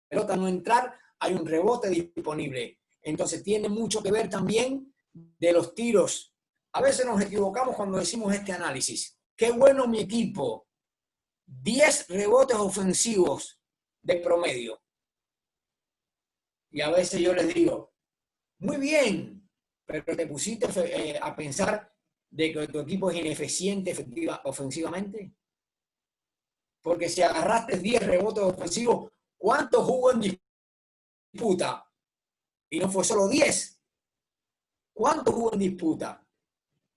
pelota no entrar, hay un rebote disponible. Entonces tiene mucho que ver también de los tiros. A veces nos equivocamos cuando decimos este análisis. Qué bueno mi equipo. 10 rebotes ofensivos de promedio. Y a veces yo les digo, muy bien, pero te pusiste a pensar de que tu equipo es ineficiente ofensivamente. Porque si agarraste 10 rebotes ofensivos, ¿cuántos jugó en disputa? Y no fue solo 10. ¿Cuántos jugó en disputa?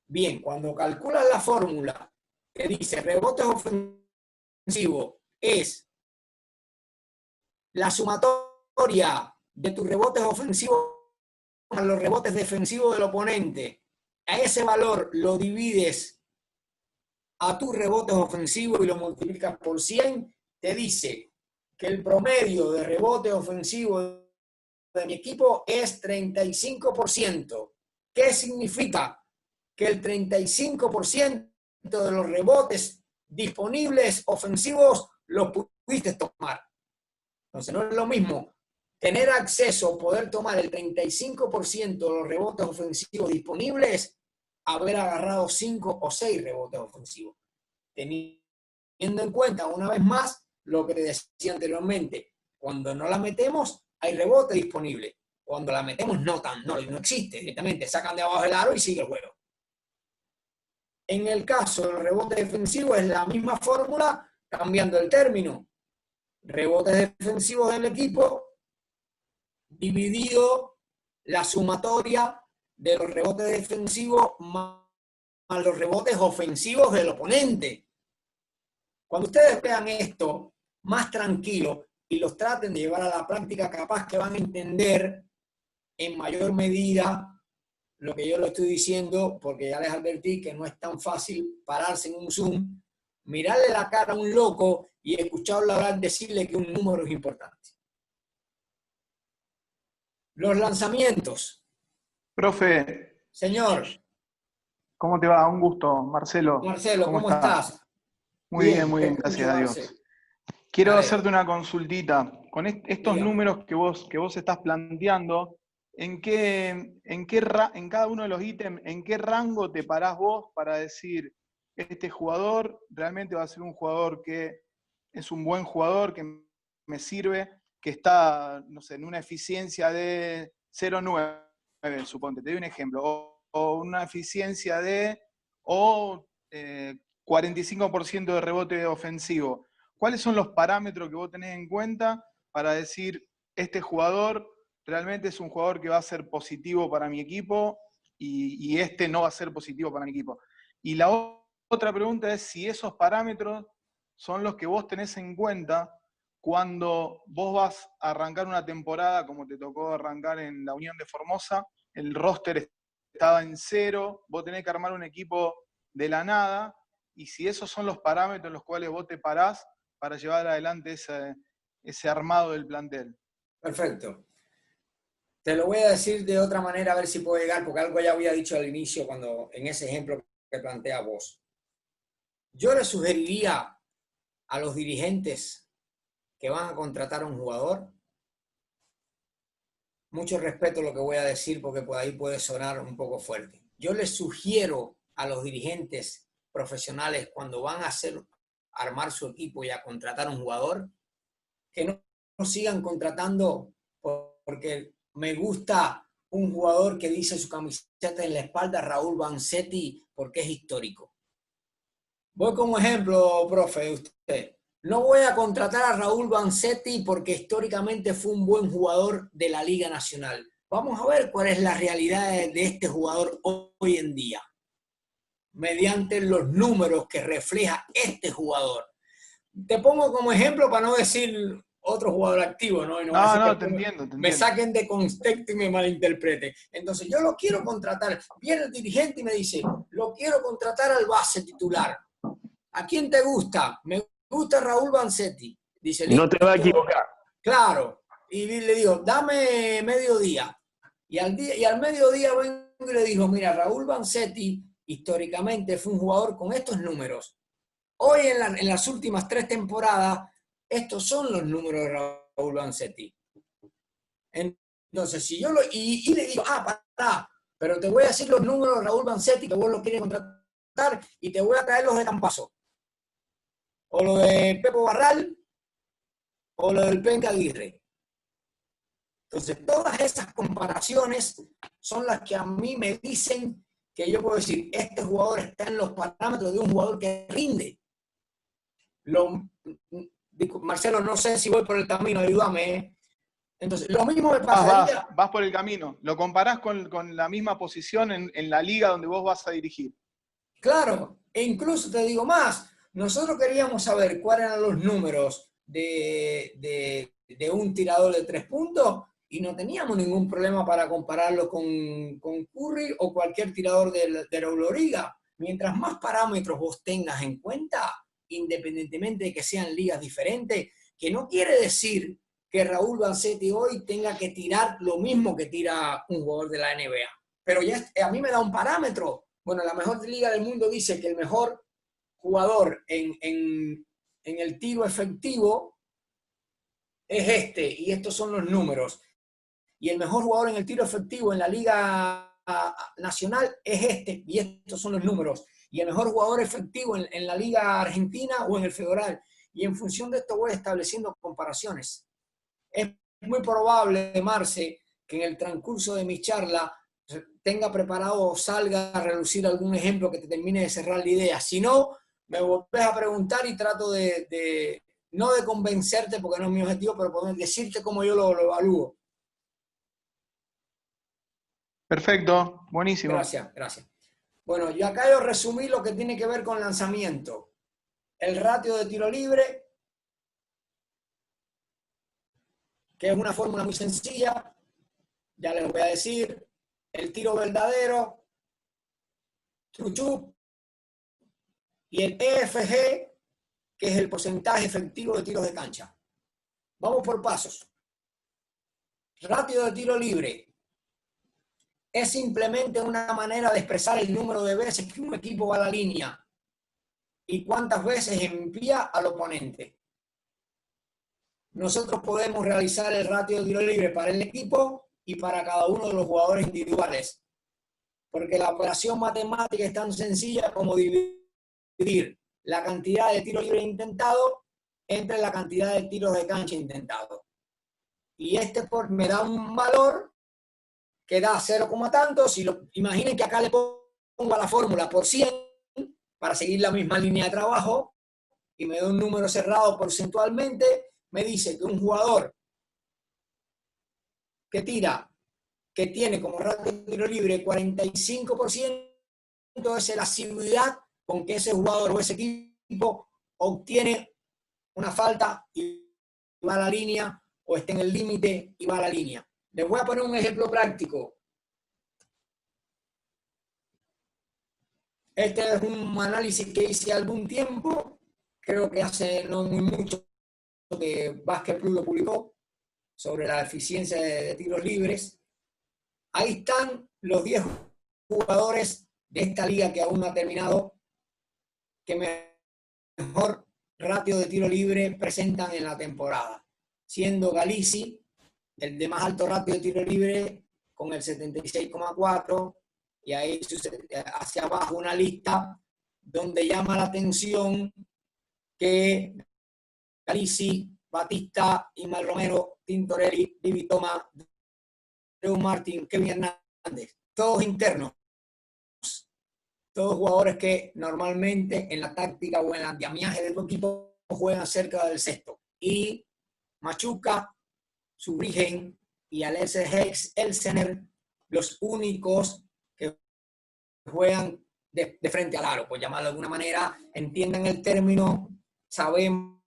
Bien, cuando calculas la fórmula que dice rebotes ofensivos es la sumatoria de tus rebotes ofensivos a los rebotes defensivos del oponente, a ese valor lo divides a tus rebotes ofensivos y lo multiplicas por 100, te dice que el promedio de rebote ofensivo de mi equipo es 35%. ¿Qué significa? Que el 35% de los rebotes disponibles ofensivos los pudiste tomar. Entonces no es lo mismo tener acceso, poder tomar el 35% de los rebotes ofensivos disponibles, haber agarrado 5 o 6 rebotes ofensivos. Teniendo en cuenta, una vez más, lo que te decía anteriormente, cuando no la metemos, hay rebote disponible. Cuando la metemos, no existe. Directamente sacan de abajo el aro y sigue el juego. En el caso del rebote defensivo es la misma fórmula, cambiando el término. Rebotes defensivos del equipo dividido la sumatoria de los rebotes defensivos más los rebotes ofensivos del oponente. Cuando ustedes vean esto más tranquilo y los traten de llevar a la práctica, capaz que van a entender en mayor medida lo que yo les estoy diciendo, porque ya les advertí que no es tan fácil pararse en un Zoom, mirarle la cara a un loco y escucharlo hablar, decirle que un número es importante. Los lanzamientos. Profe. Señor. ¿Cómo te va? Un gusto, Marcelo. Marcelo, ¿cómo estás? Muy bien, gracias a Dios. Quiero hacerte una consultita. Con estos números que vos estás planteando, ¿en cada uno de los ítems, en qué rango te parás vos para decir, este jugador realmente va a ser un jugador que es un buen jugador, que me sirve, que está, no sé, en una eficiencia de 0,9, suponte, te doy un ejemplo, o una eficiencia de 45% de rebote ofensivo? ¿Cuáles son los parámetros que vos tenés en cuenta para decir, este jugador realmente es un jugador que va a ser positivo para mi equipo y este no va a ser positivo para mi equipo? Y la otra pregunta es si esos parámetros son los que vos tenés en cuenta cuando vos vas a arrancar una temporada, como te tocó arrancar en la Unión de Formosa, el roster estaba en 0, vos tenés que armar un equipo de la nada, y si esos son los parámetros en los cuales vos te parás para llevar adelante ese armado del plantel. Perfecto. Te lo voy a decir de otra manera a ver si puedo llegar, porque algo ya había dicho al inicio cuando en ese ejemplo que plantea vos. Yo le sugeriría a los dirigentes que van a contratar a un jugador, mucho respeto a lo que voy a decir porque por ahí puede sonar un poco fuerte. Yo les sugiero a los dirigentes profesionales cuando van a armar su equipo y a contratar a un jugador, que no sigan contratando porque me gusta un jugador que dice su camiseta en la espalda, Raúl Vanzetti, porque es histórico. Voy como ejemplo, profe, de usted. No voy a contratar a Raúl Vanzetti porque históricamente fue un buen jugador de la Liga Nacional. Vamos a ver cuál es la realidad de este jugador hoy en día, mediante los números que refleja este jugador. Te pongo como ejemplo para no decir otro jugador activo, ¿no? No, te entiendo. Me saquen de contexto y me malinterpreten. Entonces, yo lo quiero contratar. Viene el dirigente y me dice, lo quiero contratar al base titular. ¿A quién te gusta? Me gusta Raúl Vanzetti. Dice, No te va a equivocar. Claro. Y le digo, dame mediodía. Y al mediodía vengo y le digo, mira, Raúl Vanzetti históricamente fue un jugador con estos números. Hoy en las últimas 3 temporadas, estos son los números de Raúl Vanzetti. Entonces, si yo y le digo, pará, pero te voy a decir los números de Raúl Vanzetti que vos lo quieres contratar y te voy a traer los de Campazo. O lo de Pepo Barral, o lo del Penca Aguirre. Entonces, todas esas comparaciones son las que a mí me dicen que yo puedo decir, este jugador está en los parámetros de un jugador que rinde. Marcelo, no sé si voy por el camino, ayúdame. Entonces, lo mismo me pasaría. Vas por el camino. Lo comparás con la misma posición en la liga donde vos vas a dirigir. Claro, e incluso te digo más. Nosotros queríamos saber cuáles eran los números de un tirador de 3 puntos y no teníamos ningún problema para compararlo con Curry o cualquier tirador de la Euroliga. Mientras más parámetros vos tengas en cuenta, independientemente de que sean ligas diferentes, que no quiere decir que Raúl Vanzetti hoy tenga que tirar lo mismo que tira un jugador de la NBA. Pero ya a mí me da un parámetro. Bueno, la mejor liga del mundo dice que el mejor jugador en el tiro efectivo es este, y estos son los números. Y el mejor jugador en el tiro efectivo en la Liga Nacional es este, y estos son los números. Y el mejor jugador efectivo en la Liga Argentina o en el Federal. Y en función de esto voy estableciendo comparaciones. Es muy probable, Marce, que en el transcurso de mi charla tenga preparado o salga a relucir algún ejemplo que te termine de cerrar la idea. Si no, me volvés a preguntar y trato no de convencerte, porque no es mi objetivo, pero poder decirte cómo yo lo evalúo. Perfecto, buenísimo. Gracias. Bueno, yo acá resumí lo que tiene que ver con lanzamiento. El ratio de tiro libre, que es una fórmula muy sencilla, ya les voy a decir. El tiro verdadero, truchup, y el EFG, que es el porcentaje efectivo de tiros de cancha. Vamos por pasos. Ratio de tiro libre es simplemente una manera de expresar el número de veces que un equipo va a la línea y cuántas veces envía al oponente. Nosotros podemos realizar el ratio de tiro libre para el equipo y para cada uno de los jugadores individuales. Porque la operación matemática es tan sencilla como dividir la cantidad de tiros libres intentados entre la cantidad de tiros de cancha intentados. Y me da un valor que da 0, tanto. Imaginen que acá le pongo a la fórmula por 100 para seguir la misma línea de trabajo y me da un número cerrado porcentualmente. Me dice que un jugador que tiene como ratio de tiro libre 45%, es la asiduidad con que ese jugador o ese equipo obtiene una falta y va a la línea, o está en el límite y va a la línea. Les voy a poner un ejemplo práctico. Este es un análisis que hice algún tiempo, creo que hace no muy mucho que Basket Plus lo publicó, sobre la eficiencia de tiros libres. Ahí están los 10 jugadores de esta liga que aún no ha terminado, que mejor ratio de tiro libre presentan en la temporada, siendo Galizzi el de más alto ratio de tiro libre con el 76,4, y ahí hacia abajo una lista donde llama la atención que Galizzi, Batista, Ismael Romero, Tintorelli, Divi Toma, Drew Martin, Kevin Hernández, todos internos, todos jugadores que normalmente en la táctica o en el andamiaje de tu equipo juegan cerca del sexto. Y Machuca, Zurbriggen y Alex Elsener, los únicos que juegan de frente al aro, por llamarlo de alguna manera. Entiendan el término, sabemos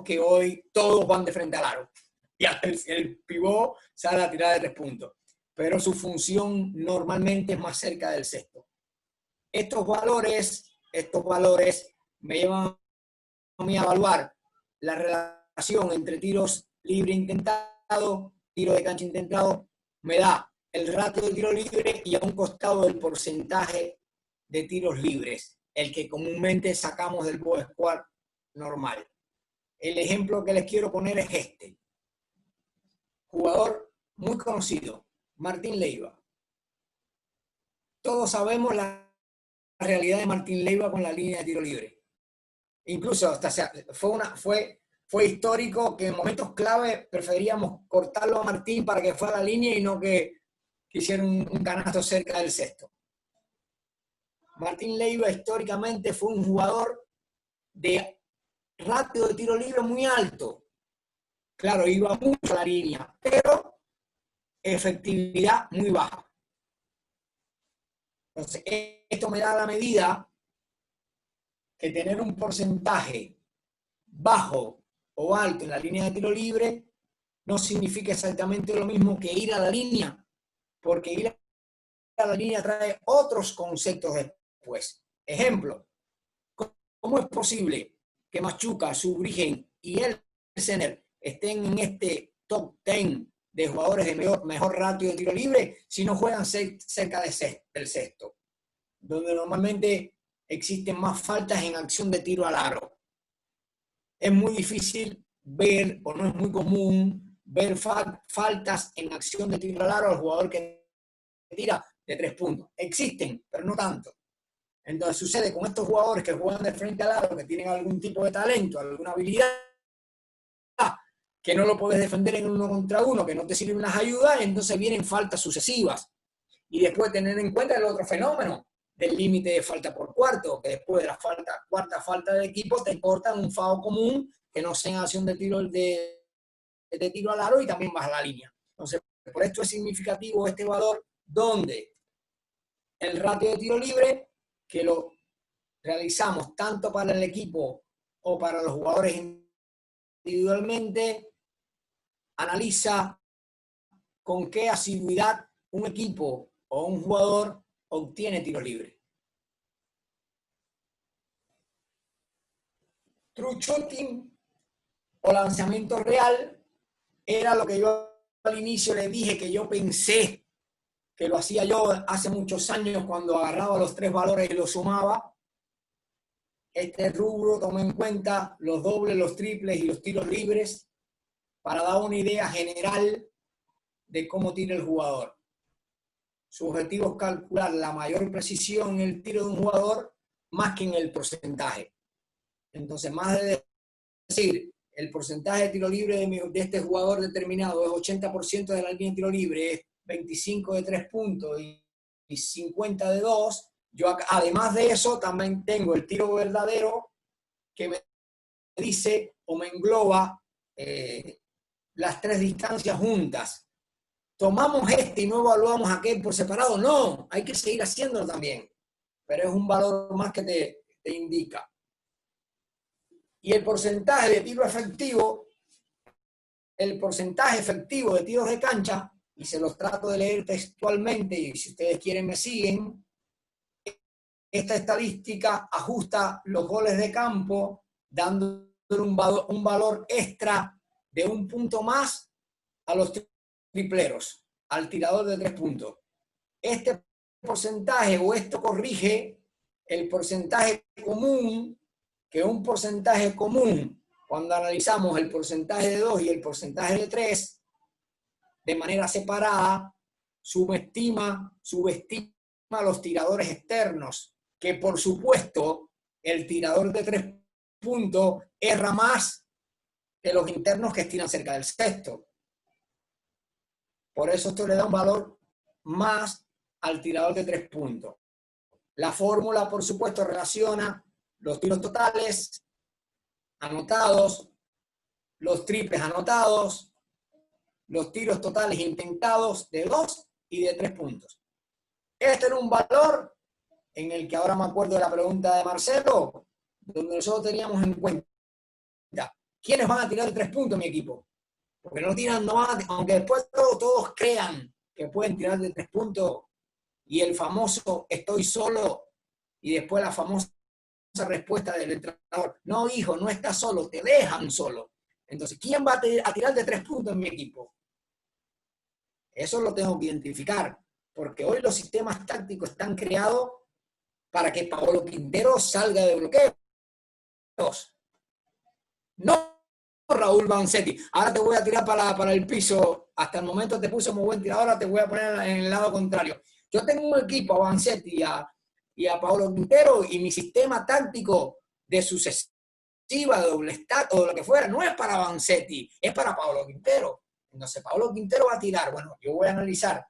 que hoy todos van de frente al aro. Y el pivot sale a tirar de 3 puntos. Pero su función normalmente es más cerca del sexto. Estos valores me llevan a mí a evaluar la relación entre tiros libre intentado, tiro de cancha intentado, me da el ratio de tiro libre y a un costado el porcentaje de tiros libres, el que comúnmente sacamos del box squad normal. El ejemplo que les quiero poner es este. Jugador muy conocido, Martín Leiva. Todos sabemos la realidad de Martín Leiva con la línea de tiro libre. Incluso hasta fue histórico que en momentos clave preferíamos cortarlo a Martín para que fuera a la línea y no que hiciera un canasto cerca del sexto. Martín Leiva históricamente fue un jugador de ratio de tiro libre muy alto. Claro, iba mucho a la línea, pero efectividad muy baja. Entonces, esto me da la medida que tener un porcentaje bajo o alto en la línea de tiro libre no significa exactamente lo mismo que ir a la línea, porque ir a la línea trae otros conceptos después. Ejemplo, ¿cómo es posible que Machuca, Zurbriggen y Elsener estén en este top 10 de jugadores de mejor ratio de tiro libre si no juegan cerca del sexto, donde normalmente existen más faltas en acción de tiro al aro? Es muy difícil ver, o no es muy común, ver faltas en acción de tiro al aro al jugador que tira de 3 puntos. Existen, pero no tanto. Entonces sucede con estos jugadores que juegan de frente al aro, que tienen algún tipo de talento, alguna habilidad, que no lo puedes defender en 1 contra 1, que no te sirven las ayudas, entonces vienen faltas sucesivas. Y después tener en cuenta el otro fenómeno del límite de falta por cuarto, que después de la cuarta falta del equipo te cortan un foul común que no sea en acción de tiro al aro y también vas a la línea. Entonces, por esto es significativo este valor donde el ratio de tiro libre, que lo realizamos tanto para el equipo o para los jugadores individualmente, analiza con qué asiduidad un equipo o un jugador obtiene tiro libre. True shooting o lanzamiento real era lo que yo al inicio le dije que yo pensé que lo hacía yo hace muchos años cuando agarraba los 3 valores y los sumaba. Este rubro toma en cuenta los dobles, los triples y los tiros libres para dar una idea general de cómo tira el jugador. Su objetivo es calcular la mayor precisión en el tiro de un jugador más que en el porcentaje. Entonces, más de decir el porcentaje de tiro libre de este jugador determinado es 80% de la línea de tiro libre, es 25 de 3 puntos y 50 de 2, yo además de eso también tengo el tiro verdadero que me dice o me engloba las 3 distancias juntas. ¿Tomamos este y no evaluamos aquel por separado? No, hay que seguir haciéndolo también, pero es un valor más que te indica. Y el porcentaje de tiro efectivo, el porcentaje efectivo de tiros de cancha, y se los trato de leer textualmente, y si ustedes quieren me siguen, esta estadística ajusta los goles de campo, dando un valor extra de 1 punto más a los tripleros. al tirador de 3 puntos. Este porcentaje o esto corrige el porcentaje común, que un porcentaje común, cuando analizamos el porcentaje de 2 y el porcentaje de 3, de manera separada, subestima los tiradores externos, que por supuesto el tirador de 3 puntos erra más que los internos que estiran cerca del cesto. Por eso esto le da un valor más al tirador de 3 puntos. La fórmula, por supuesto, relaciona los tiros totales anotados, los triples anotados, los tiros totales intentados de 2 y de 3 puntos. Este era un valor en el que ahora me acuerdo de la pregunta de Marcelo, donde nosotros teníamos en cuenta quiénes van a tirar de 3 puntos en mi equipo. Porque no tiran, no van a, aunque después todos crean que pueden tirar de 3 puntos, y el famoso estoy solo, y después la famosa respuesta del entrenador, no hijo, no estás solo, te dejan solo. Entonces, ¿quién va a tirar de 3 puntos en mi equipo? Eso lo tengo que identificar, porque hoy los sistemas tácticos están creados para que Paolo Quintero salga de bloqueos. No Raúl Vanzetti. Ahora te voy a tirar para el piso. Hasta el momento te puse muy buen tirador, ahora te voy a poner en el lado contrario. Yo tengo un equipo, a Vanzetti y a Paolo Quintero, y mi sistema táctico de sucesiva, de doble stack o lo que fuera, no es para Vanzetti, es para Paolo Quintero. Entonces, Paolo Quintero va a tirar. Bueno, yo voy a analizar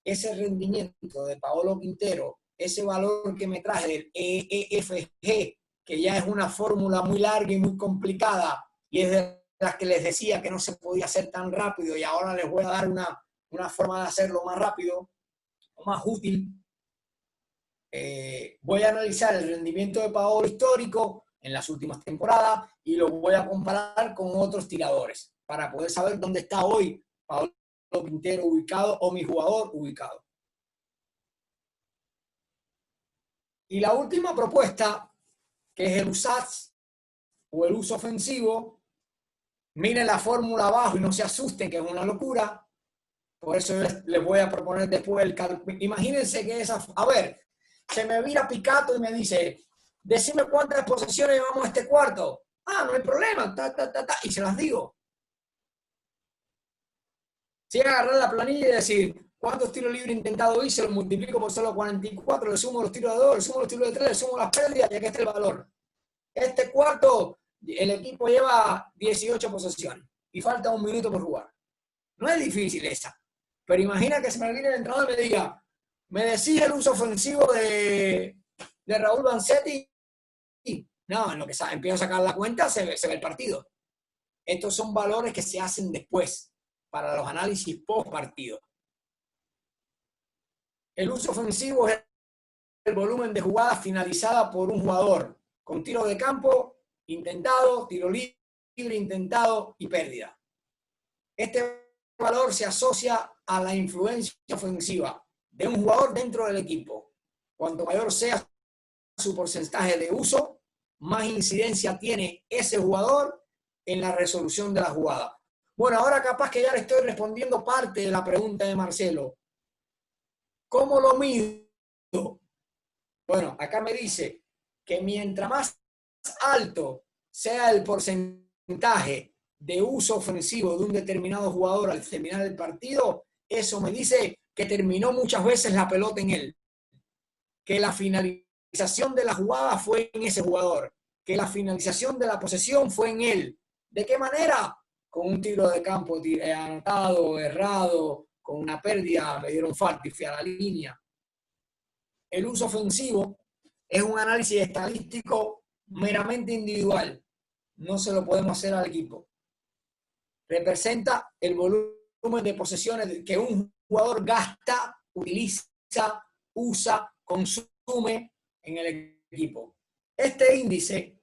ese rendimiento de Paolo Quintero, ese valor que me traje del EEFG, que ya es una fórmula muy larga y muy complicada, y es de las que les decía que no se podía hacer tan rápido, y ahora les voy a dar una forma de hacerlo más rápido, o más útil. Voy a analizar el rendimiento de Paolo histórico en las últimas temporadas y lo voy a comparar con otros tiradores para poder saber dónde está hoy Paolo Quintero ubicado o mi jugador ubicado. Y la última propuesta, que es el USAT o el uso ofensivo. Miren la fórmula abajo y no se asusten, que es una locura. Por eso les voy a proponer después el cálculo. Imagínense que esa... A ver, se me vira Picato y me dice, decime cuántas posesiones llevamos a este cuarto. Ah, no hay problema, y se las digo. Si agarrar la planilla y decir, ¿cuántos tiros libres intentados hice? Lo multiplico por solo 44, le sumo los tiros de 2, le sumo los tiros de 3, le sumo las pérdidas, y aquí está el valor. Este cuarto, el equipo lleva 18 posesiones y falta 1 minuto por jugar. No es difícil esa. Pero imagina que se me viene el entrenador y me diga, ¿me decís el uso ofensivo de Raúl Vanzetti? No, en lo que empiezo a sacar la cuenta se ve el partido. Estos son valores que se hacen después, para los análisis post partido. El uso ofensivo es el volumen de jugadas finalizada por un jugador, con tiro de campo intentado, tiro libre intentado y pérdida. Este valor se asocia a la influencia ofensiva de un jugador dentro del equipo. Cuanto mayor sea su porcentaje de uso, más incidencia tiene ese jugador en la resolución de la jugada. Bueno, ahora capaz que ya le estoy respondiendo parte de la pregunta de Marcelo. ¿Cómo lo mido? Bueno, acá me dice que mientras más alto sea el porcentaje de uso ofensivo de un determinado jugador al terminar el partido, eso me dice que terminó muchas veces la pelota en él, que la finalización de la jugada fue en ese jugador, que la finalización de la posesión fue en él. ¿De qué manera? Con un tiro de campo anotado, errado, con una pérdida, me dieron falta y fui a la línea. El uso ofensivo es un análisis estadístico meramente individual. No se lo podemos hacer al equipo. Representa el volumen de posesiones que un jugador gasta, utiliza, usa, consume en el equipo. Este índice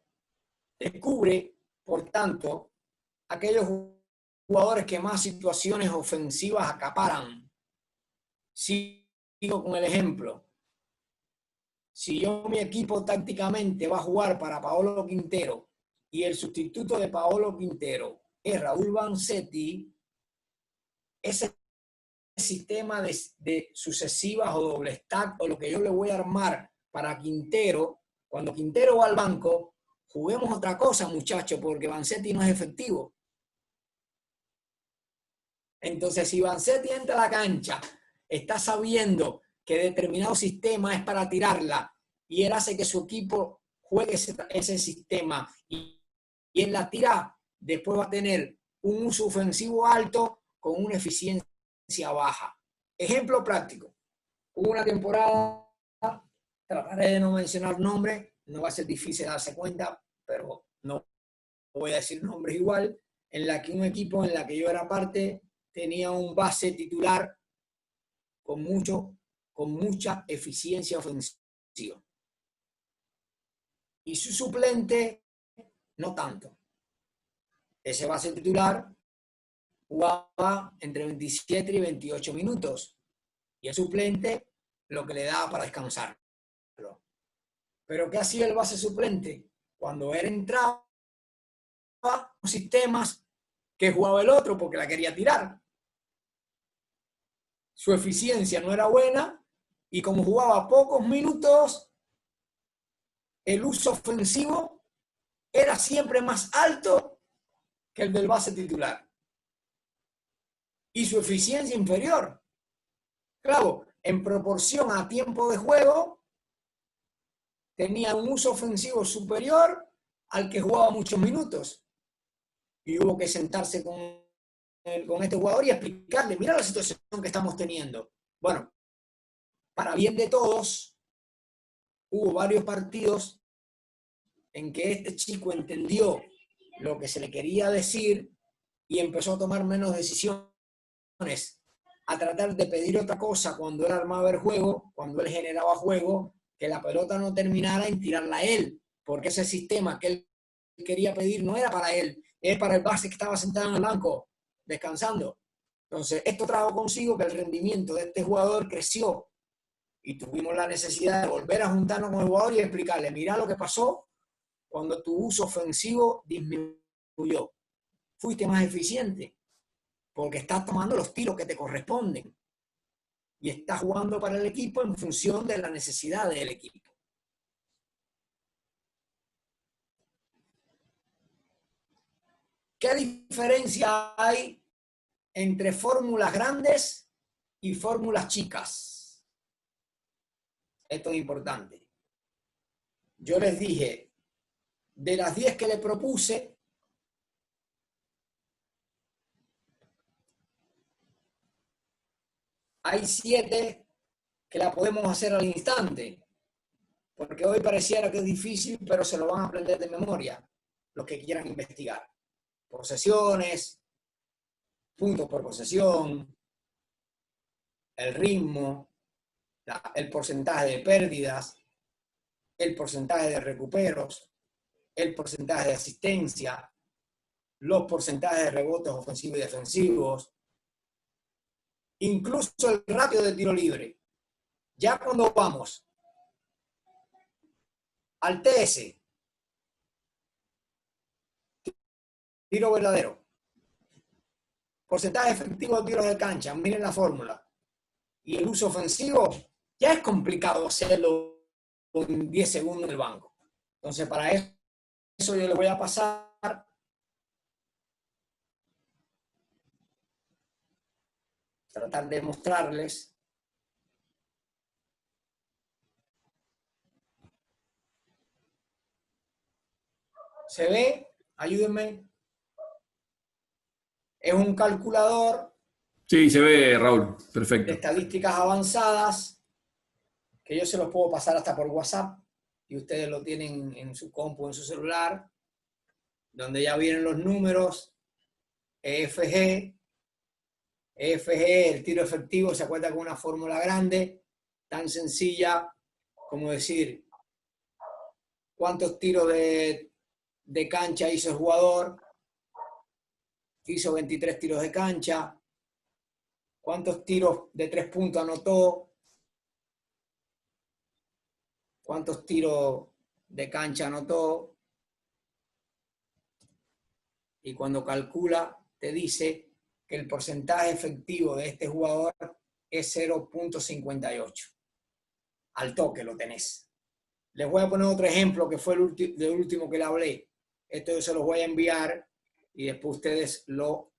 descubre, por tanto, aquellos jugadores que más situaciones ofensivas acaparan. Sigo con el ejemplo. Si mi equipo tácticamente va a jugar para Paolo Quintero y el sustituto de Paolo Quintero es Raúl Vanzetti, ese sistema de sucesivas o doble stack o lo que yo le voy a armar para Quintero, cuando Quintero va al banco, juguemos otra cosa, muchachos, porque Vanzetti no es efectivo. Entonces, si Vanzetti entra a la cancha, está sabiendo que determinado sistema es para tirarla y él hace que su equipo juegue ese sistema y él la tira, después va a tener un uso ofensivo alto con una eficiencia baja. Ejemplo práctico. Hubo una temporada, trataré de no mencionar nombres, no va a ser difícil darse cuenta, pero no voy a decir nombres igual, en la que un equipo en la que yo era parte tenía un base titular con mucha eficiencia ofensiva. Y su suplente, no tanto. Ese base titular jugaba entre 27 y 28 minutos. Y el suplente lo que le daba para descansar. Pero ¿qué hacía el base suplente? Cuando él entraba, los sistemas que jugaba el otro porque la quería tirar. Su eficiencia no era buena y como jugaba pocos minutos, el uso ofensivo era siempre más alto que el del base titular. Y su eficiencia inferior. Claro, en proporción a tiempo de juego, tenía un uso ofensivo superior al que jugaba muchos minutos. Y hubo que sentarse con este jugador y explicarle, mira la situación que estamos teniendo. Bueno, para bien de todos, hubo varios partidos en que este chico entendió lo que se le quería decir y empezó a tomar menos decisiones, a tratar de pedir otra cosa cuando él armaba el juego, cuando él generaba juego, que la pelota no terminara en tirarla a él, porque ese sistema que él quería pedir no era para él, es para el base que estaba sentado en el banco, descansando. Entonces, esto trajo consigo que el rendimiento de este jugador creció y tuvimos la necesidad de volver a juntarnos con el jugador y explicarle, mira lo que pasó cuando tu uso ofensivo disminuyó. Fuiste más eficiente porque estás tomando los tiros que te corresponden y estás jugando para el equipo en función de la necesidad del equipo. ¿Qué diferencia hay entre fórmulas grandes y fórmulas chicas? Esto es importante. Yo les dije, de las 10 que le propuse, hay 7 que la podemos hacer al instante, porque hoy pareciera que es difícil, pero se lo van a aprender de memoria los que quieran investigar. Posesiones, puntos por posesión, el ritmo, el porcentaje de pérdidas, el porcentaje de recuperos, el porcentaje de asistencia, los porcentajes de rebotes ofensivos y defensivos, incluso el ratio de tiro libre. Ya cuando vamos al TS, tiro verdadero, porcentaje efectivo de tiros de cancha, miren la fórmula, y el uso ofensivo, ya es complicado hacerlo con 10 segundos en el banco. Entonces, para eso yo le voy a pasar tratar de mostrarles ¿se ve? Ayúdenme. Es un calculador. Sí, se ve, Raúl. De Perfecto. estadísticas avanzadas que yo se los puedo pasar hasta por WhatsApp y ustedes lo tienen en su compu, en su celular, donde ya vienen los números, EFG, el tiro efectivo se cuenta con una fórmula grande, tan sencilla como decir cuántos tiros de cancha hizo el jugador, hizo 23 tiros de cancha, cuántos tiros de 3 puntos anotó, cuántos tiros de cancha anotó, y cuando calcula te dice que el porcentaje efectivo de este jugador es 0.58. Al toque lo tenés. Les voy a poner otro ejemplo que fue el último que le hablé. Esto yo se los voy a enviar y después ustedes lo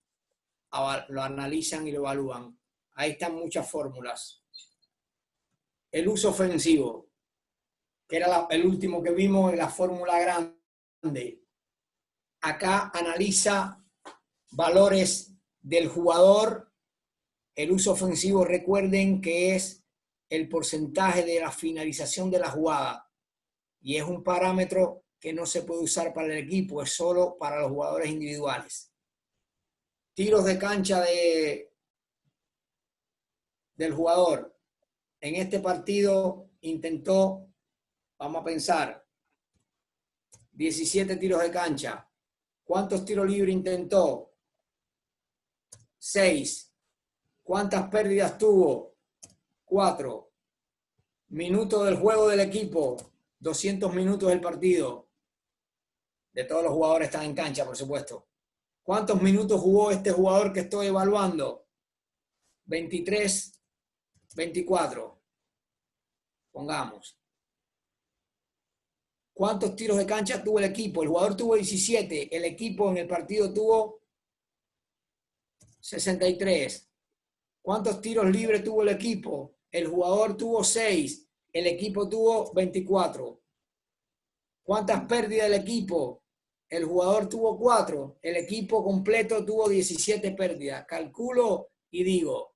analizan y lo evalúan. Ahí están muchas fórmulas. El uso ofensivo, que era el último que vimos en la fórmula grande. Acá analiza valores del jugador. El uso ofensivo, recuerden que es el porcentaje de la finalización de la jugada. Y es un parámetro que no se puede usar para el equipo, es solo para los jugadores individuales. Tiros de cancha del jugador. En este partido intentó, vamos a pensar, 17 tiros de cancha. ¿Cuántos tiros libres intentó? 6. ¿Cuántas pérdidas tuvo? 4. Minutos del juego del equipo. 200 minutos del partido. De todos los jugadores están en cancha, por supuesto. ¿Cuántos minutos jugó este jugador que estoy evaluando? 23, 24. Pongamos. ¿Cuántos tiros de cancha tuvo el equipo? El jugador tuvo 17. El equipo en el partido tuvo 63. ¿Cuántos tiros libres tuvo el equipo? El jugador tuvo 6. El equipo tuvo 24. ¿Cuántas pérdidas del equipo? El jugador tuvo 4. El equipo completo tuvo 17 pérdidas. Calculo y digo,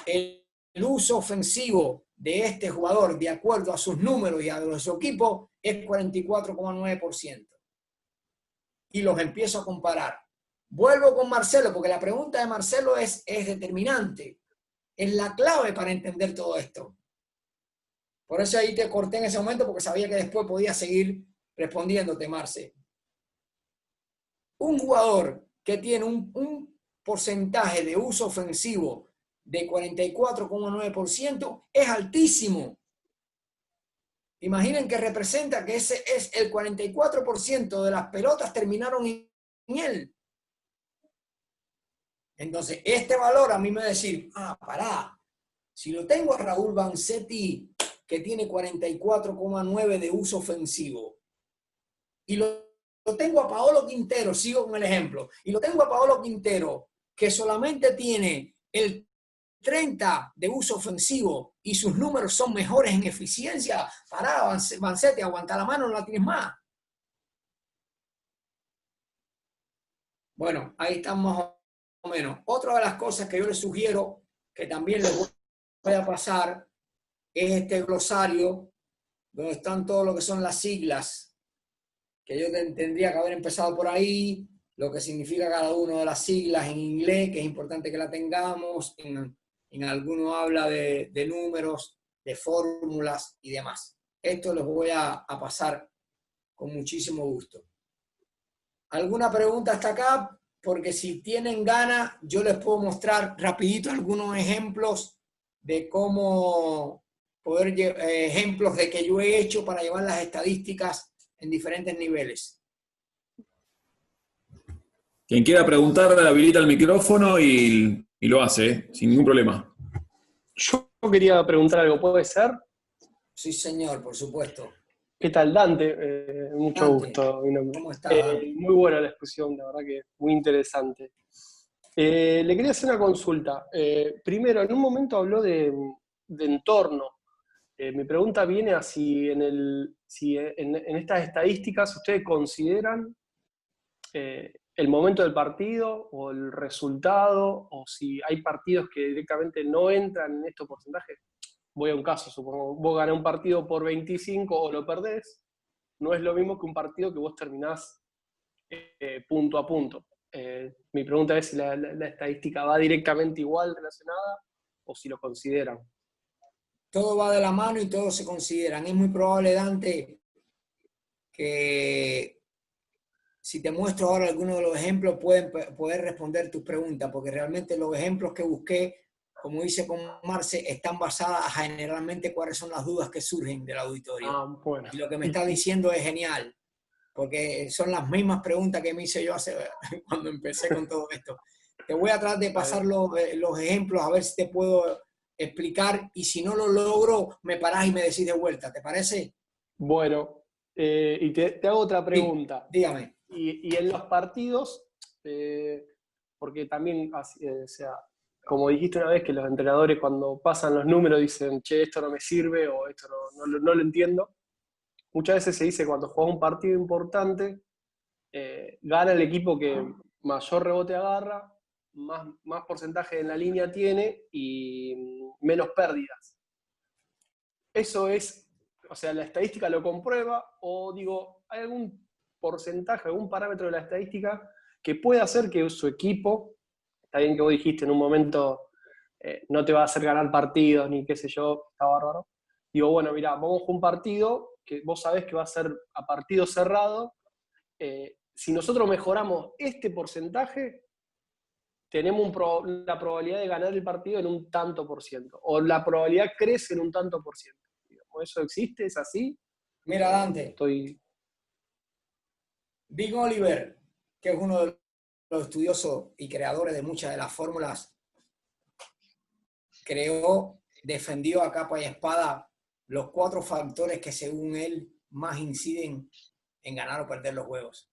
el uso ofensivo de este jugador, de acuerdo a sus números y a los de su equipo, es 44,9%. Y los empiezo a comparar. Vuelvo con Marcelo, porque la pregunta de Marcelo es determinante. Es la clave para entender todo esto. Por eso ahí te corté en ese momento, porque sabía que después podía seguir respondiéndote, Marce. Un jugador que tiene un porcentaje de uso ofensivo de 44,9% es altísimo. Imaginen que representa que ese es el 44% de las pelotas terminaron en él. Entonces, este valor a mí me va a decir, pará, si lo tengo a Raúl Vanzetti, que tiene 44,9 de uso ofensivo, y lo tengo a Paolo Quintero, sigo con el ejemplo, y lo tengo a Paolo Quintero, que solamente tiene el 30 de uso ofensivo y sus números son mejores en eficiencia, pará, Vanzetti, aguanta la mano, no la tienes más. Bueno, ahí estamos más o menos. Otra de las cosas que yo les sugiero, que también les voy a pasar, es este glosario, donde están todo lo que son las siglas, que yo tendría que haber empezado por ahí, lo que significa cada una de las siglas en inglés, que es importante que la tengamos, en alguno habla de números, de fórmulas y demás. Esto los voy a pasar con muchísimo gusto. ¿Alguna pregunta hasta acá? Porque si tienen ganas, yo les puedo mostrar rapidito algunos ejemplos de cómo ejemplos de que yo he hecho para llevar las estadísticas en diferentes niveles. Quien quiera preguntar, habilita el micrófono y lo hace, sin ningún problema. Yo quería preguntar algo, ¿puede ser? Sí, señor, por supuesto. ¿Qué tal, Dante? Mucho Dante, gusto. Mi nombre. ¿cómo estás, Dante? Muy buena la exposición, la verdad que muy interesante. Le quería hacer una consulta. Primero, en un momento habló de entorno. Mi pregunta viene a si en estas estadísticas ustedes consideran el momento del partido o el resultado, o si hay partidos que directamente no entran en estos porcentajes. Voy a un caso, supongo, vos ganás un partido por 25 o lo perdés, no es lo mismo que un partido que vos terminás punto a punto. Mi pregunta es si la estadística va directamente igual relacionada o si lo consideran. Todo va de la mano y todos se consideran. Es muy probable, Dante, que si te muestro ahora algunos de los ejemplos pueden poder responder tus preguntas, porque realmente los ejemplos que busqué, como hice con Marce, están basadas generalmente cuáles son las dudas que surgen del auditorio. Bueno. Y lo que me está diciendo es genial, porque son las mismas preguntas que me hice yo cuando empecé con todo esto. Te voy a tratar de pasar los ejemplos a ver si te puedo explicar, y si no lo logro, me parás y me decís de vuelta, ¿te parece? Bueno, y te hago otra pregunta. Sí, dígame. Y en los partidos, porque también, o sea, como dijiste una vez, que los entrenadores cuando pasan los números dicen, che, esto no me sirve o esto no lo entiendo. Muchas veces se dice cuando juegas un partido importante, gana el equipo que mayor rebote agarra, más porcentaje en la línea tiene y menos pérdidas. Eso es, o sea, la estadística lo comprueba, o digo, ¿hay algún porcentaje, algún parámetro de la estadística que pueda hacer que su equipo, está bien que vos dijiste en un momento, no te va a hacer ganar partidos, ni qué sé yo, está bárbaro? Digo, bueno, mirá, vamos a un partido que vos sabés que va a ser a partido cerrado, si nosotros mejoramos este porcentaje, tenemos la probabilidad de ganar el partido en un tanto por ciento, o la probabilidad crece en un tanto por ciento. ¿Eso existe? ¿Es así? Mira, Dante, Big Oliver, que es uno de los estudiosos y creadores de muchas de las fórmulas, defendió a capa y espada los 4 factores que según él más inciden en ganar o perder los juegos.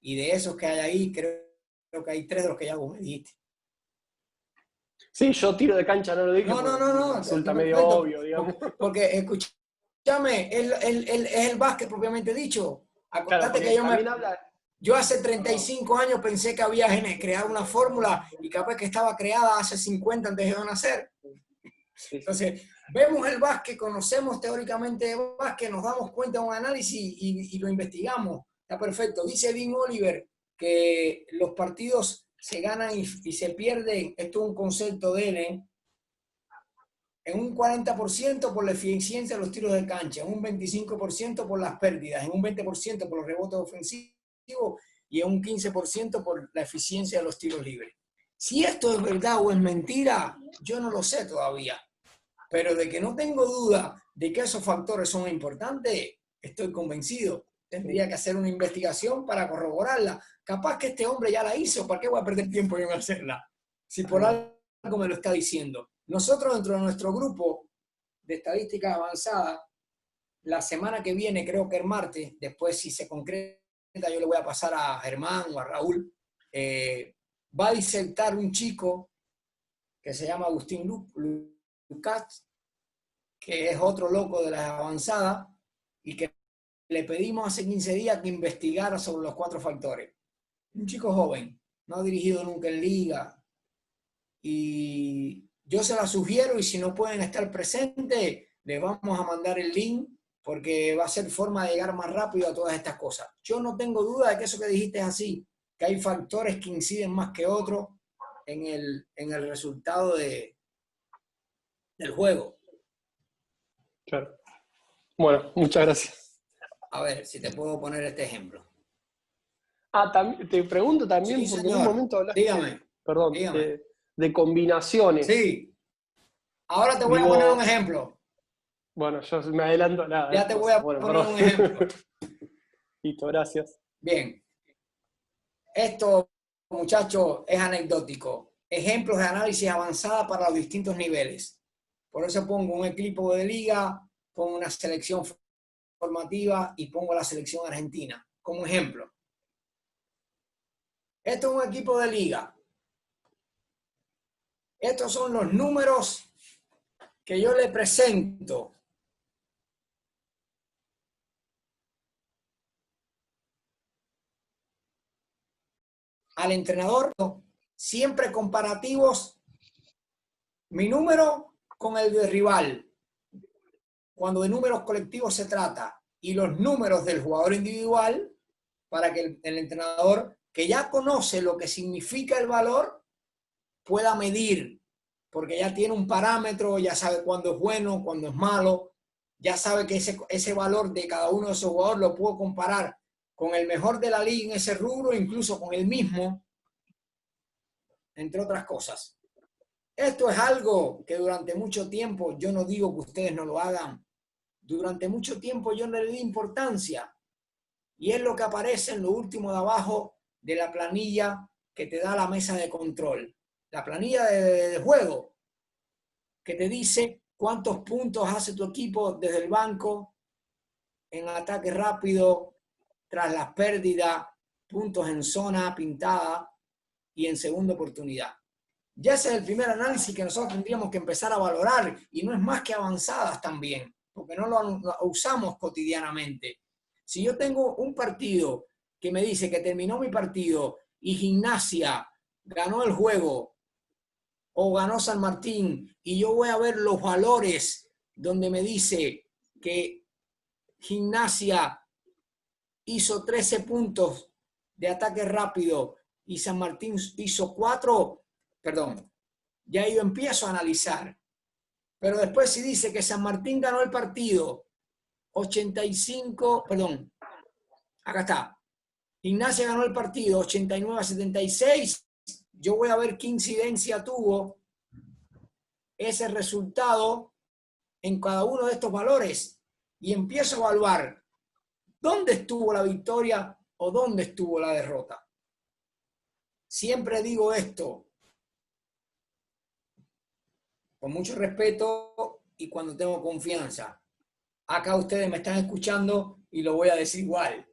Y de esos que hay ahí, creo que hay 3 de los que ya vos me dijiste. Sí, yo tiro de cancha, no lo dije. No. Resulta medio obvio, digamos. Porque escúchame, es el básquet propiamente dicho. Acordate claro, que yo hace 35 años pensé que había creado una fórmula y capaz que estaba creada hace 50 antes de yo nacer. Entonces, vemos el básquet, conocemos teóricamente el básquet, nos damos cuenta de un análisis y lo investigamos. Está perfecto. Dice Dean Oliver que los partidos se ganan y se pierden, esto es un concepto de él, en un 40% por la eficiencia de los tiros de cancha, en un 25% por las pérdidas, en un 20% por los rebotes ofensivos y en un 15% por la eficiencia de los tiros libres. Si esto es verdad o es mentira, yo no lo sé todavía. Pero de que no tengo duda de que esos factores son importantes, estoy convencido. Tendría que hacer una investigación para corroborarla. Capaz que este hombre ya la hizo, ¿para qué voy a perder tiempo en hacerla? Si por algo me lo está diciendo. Nosotros dentro de nuestro grupo de estadísticas avanzadas, la semana que viene, creo que el martes, después si se concreta, yo le voy a pasar a Germán o a Raúl, va a disertar un chico que se llama Agustín Lucas, que es otro loco de las avanzadas, y que le pedimos hace 15 días que investigara sobre los 4 factores. Un chico joven, no ha dirigido nunca en liga, y yo se la sugiero, y si no pueden estar presentes, les vamos a mandar el link, porque va a ser forma de llegar más rápido a todas estas cosas. Yo no tengo duda de que eso que dijiste es así, que hay factores que inciden más que otros en el resultado del juego. Claro. Bueno, muchas gracias. A ver, si te puedo poner este ejemplo. Te pregunto también, Sí, porque señor. en un momento hablaste, Dígame. De combinaciones. Sí. Ahora te voy a poner un ejemplo. Bueno, yo me adelanto. Ya te voy a poner un ejemplo. Listo, gracias. Bien. Esto, muchachos, es anecdótico. Ejemplos de análisis avanzada para los distintos niveles. Por eso pongo un equipo de liga, pongo una selección formativa y pongo la selección argentina como ejemplo. Esto es un equipo de liga. Estos son los números que yo le presento al entrenador, siempre comparativos, mi número con el del rival, cuando de números colectivos se trata, y los números del jugador individual, para que el entrenador, que ya conoce lo que significa el valor, pueda medir, porque ya tiene un parámetro, ya sabe cuándo es bueno, cuándo es malo, ya sabe que ese valor de cada uno de esos jugadores lo puedo comparar con el mejor de la liga en ese rubro, incluso con el mismo, entre otras cosas. Esto es algo que durante mucho tiempo, yo no digo que ustedes no lo hagan, durante mucho tiempo yo no le di importancia, y es lo que aparece en lo último de abajo de la planilla que te da la mesa de control, la planilla de juego, que te dice cuántos puntos hace tu equipo desde el banco, en ataque rápido, tras las pérdidas, puntos en zona pintada y en segunda oportunidad. Ya ese es el primer análisis que nosotros tendríamos que empezar a valorar, y no es más que avanzadas también, porque no lo usamos cotidianamente. Si yo tengo un partido que me dice que terminó mi partido y Gimnasia ganó el juego o ganó San Martín, y yo voy a ver los valores donde me dice que Gimnasia hizo 13 puntos de ataque rápido y San Martín hizo 4, ya yo empiezo a analizar. Pero después si dice que San Martín ganó el partido 85, acá está, Gimnasia ganó el partido 89-76, yo voy a ver qué incidencia tuvo ese resultado en cada uno de estos valores y empiezo a evaluar dónde estuvo la victoria o dónde estuvo la derrota. Siempre digo esto con mucho respeto y cuando tengo confianza. Acá ustedes me están escuchando y lo voy a decir igual.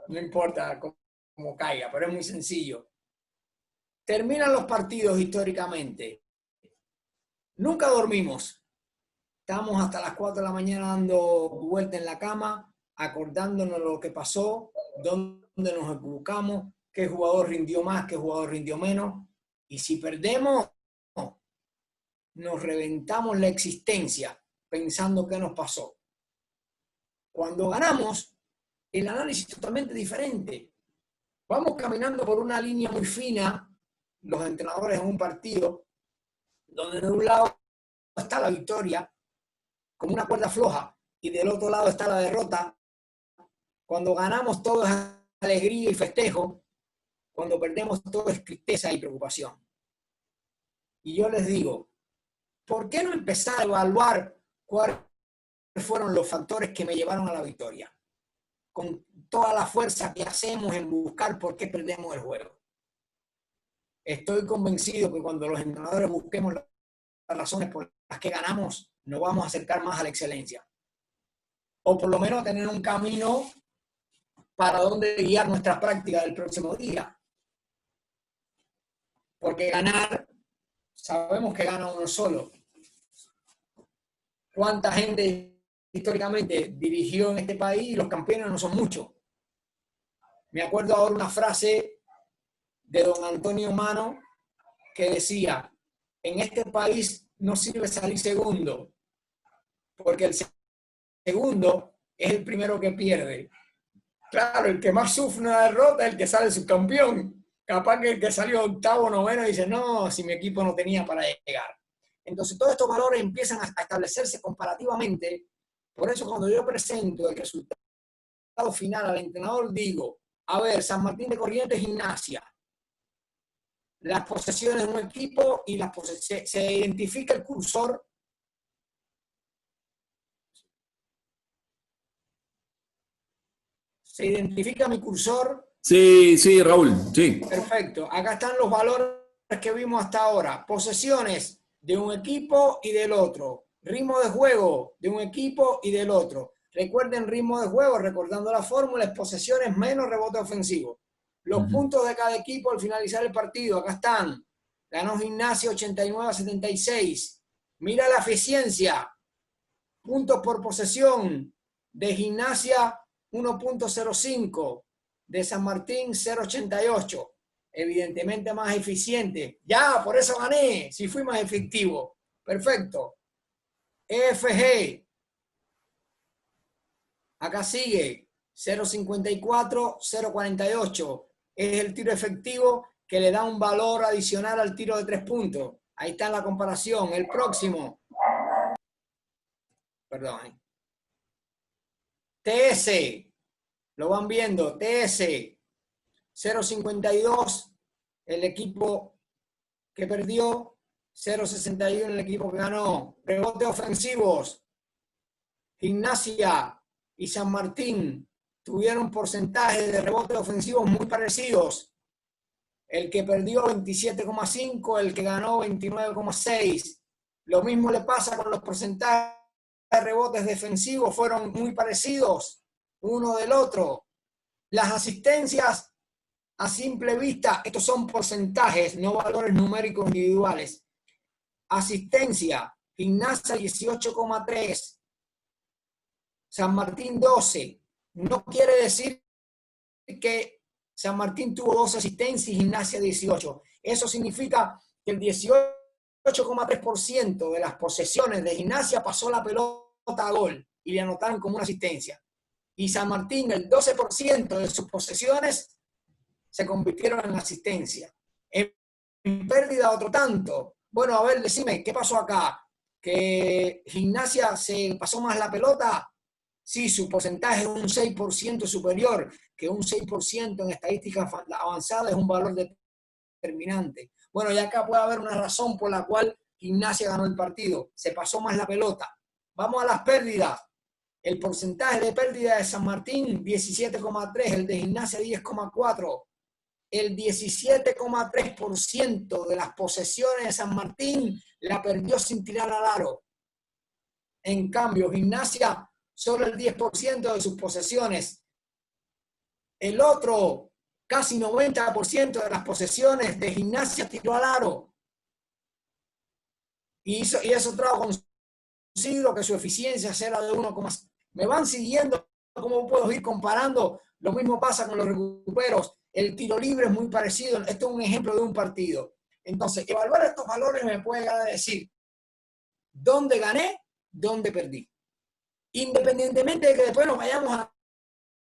No importa cómo caiga, pero es muy sencillo. Terminan los partidos históricamente. Nunca dormimos. Estamos hasta las 4 de la mañana dando vuelta en la cama, acordándonos lo que pasó, dónde nos equivocamos, qué jugador rindió más, qué jugador rindió menos. Y si perdemos, nos reventamos la existencia pensando qué nos pasó. Cuando ganamos, el análisis es totalmente diferente. Vamos caminando por una línea muy fina, los entrenadores en un partido, donde de un lado está la victoria, como una cuerda floja, y del otro lado está la derrota. Cuando ganamos todo es alegría y festejo, cuando perdemos todo es tristeza y preocupación. Y yo les digo, ¿por qué no empezar a evaluar cuáles fueron los factores que me llevaron a la victoria? Con toda la fuerza que hacemos en buscar por qué perdemos el juego. Estoy convencido que cuando los entrenadores busquemos las razones por las que ganamos, nos vamos a acercar más a la excelencia. O por lo menos tener un camino para dónde guiar nuestra práctica del próximo día. Porque ganar, sabemos que gana uno solo. ¿Cuánta gente históricamente dirigió en este país? Los campeones no son muchos. Me acuerdo ahora una frase de don Antonio Mano que decía, en este país no sirve salir segundo, porque el segundo es el primero que pierde. Claro, el que más sufre una derrota es el que sale subcampeón. Capaz que el que salió octavo, noveno dice, no, si mi equipo no tenía para llegar. Entonces todos estos valores empiezan a establecerse comparativamente. Por eso cuando yo presento el resultado final al entrenador digo, a ver, San Martín de Corrientes, Gimnasia. Las posesiones de un equipo y se identifica el cursor. ¿Se identifica mi cursor? Sí, sí, Raúl, sí. Perfecto. Acá están los valores que vimos hasta ahora. Posesiones de un equipo y del otro. Ritmo de juego de un equipo y del otro. Recuerden ritmo de juego, recordando la fórmula, es posesiones menos rebote ofensivo. Los puntos de cada equipo al finalizar el partido, acá están. Ganó Gimnasia 89-76. Mira la eficiencia. Puntos por posesión. De Gimnasia 1.05. De San Martín 0.88. Evidentemente más eficiente. Ya, por eso gané. Si fui más efectivo. Perfecto. EFG. Acá sigue. 0.54, 0.48. Es el tiro efectivo que le da un valor adicional al tiro de 3 puntos. Ahí está la comparación. El próximo. Perdón. TS. Lo van viendo. TS. 0.52. El equipo que perdió. 0.61 el equipo que ganó. Rebotes ofensivos. Gimnasia y San Martín tuvieron porcentajes de rebotes ofensivos muy parecidos. el que perdió 27,5, el que ganó 29,6. Lo mismo le pasa con los porcentajes de rebotes defensivos, fueron muy parecidos uno del otro. Las asistencias a simple vista, estos son porcentajes, no valores numéricos individuales. Asistencia, Gimnasia 18,3, San Martín 12. No quiere decir que San Martín tuvo 12 asistencias y Gimnasia 18. Eso significa que el 18,3% de las posesiones de Gimnasia pasó la pelota a gol y le anotaron como una asistencia. Y San Martín, el 12% de sus posesiones se convirtieron en asistencia. En pérdida otro tanto. Bueno, a ver, decime, ¿qué pasó acá? ¿Que Gimnasia se pasó más la pelota? Sí, su porcentaje es un 6% superior, que un 6% en estadística avanzada es un valor determinante. Bueno, y acá puede haber una razón por la cual Gimnasia ganó el partido. Se pasó más la pelota. Vamos a las pérdidas. El porcentaje de pérdida de San Martín, 17,3, el de Gimnasia, 10,4. El 17,3% de las posesiones de San Martín la perdió sin tirar al aro. En cambio, Gimnasia, solo el 10% de sus posesiones. El otro, casi 90% de las posesiones de Gimnasia tiró al aro. Y eso trajo consigo que su eficiencia será de 1,5. ¿Me van siguiendo cómo puedo ir comparando? Lo mismo pasa con los recuperos. El tiro libre es muy parecido. Esto es un ejemplo de un partido. Entonces, evaluar estos valores me puede decir dónde gané, dónde perdí. Independientemente de que después nos vayamos a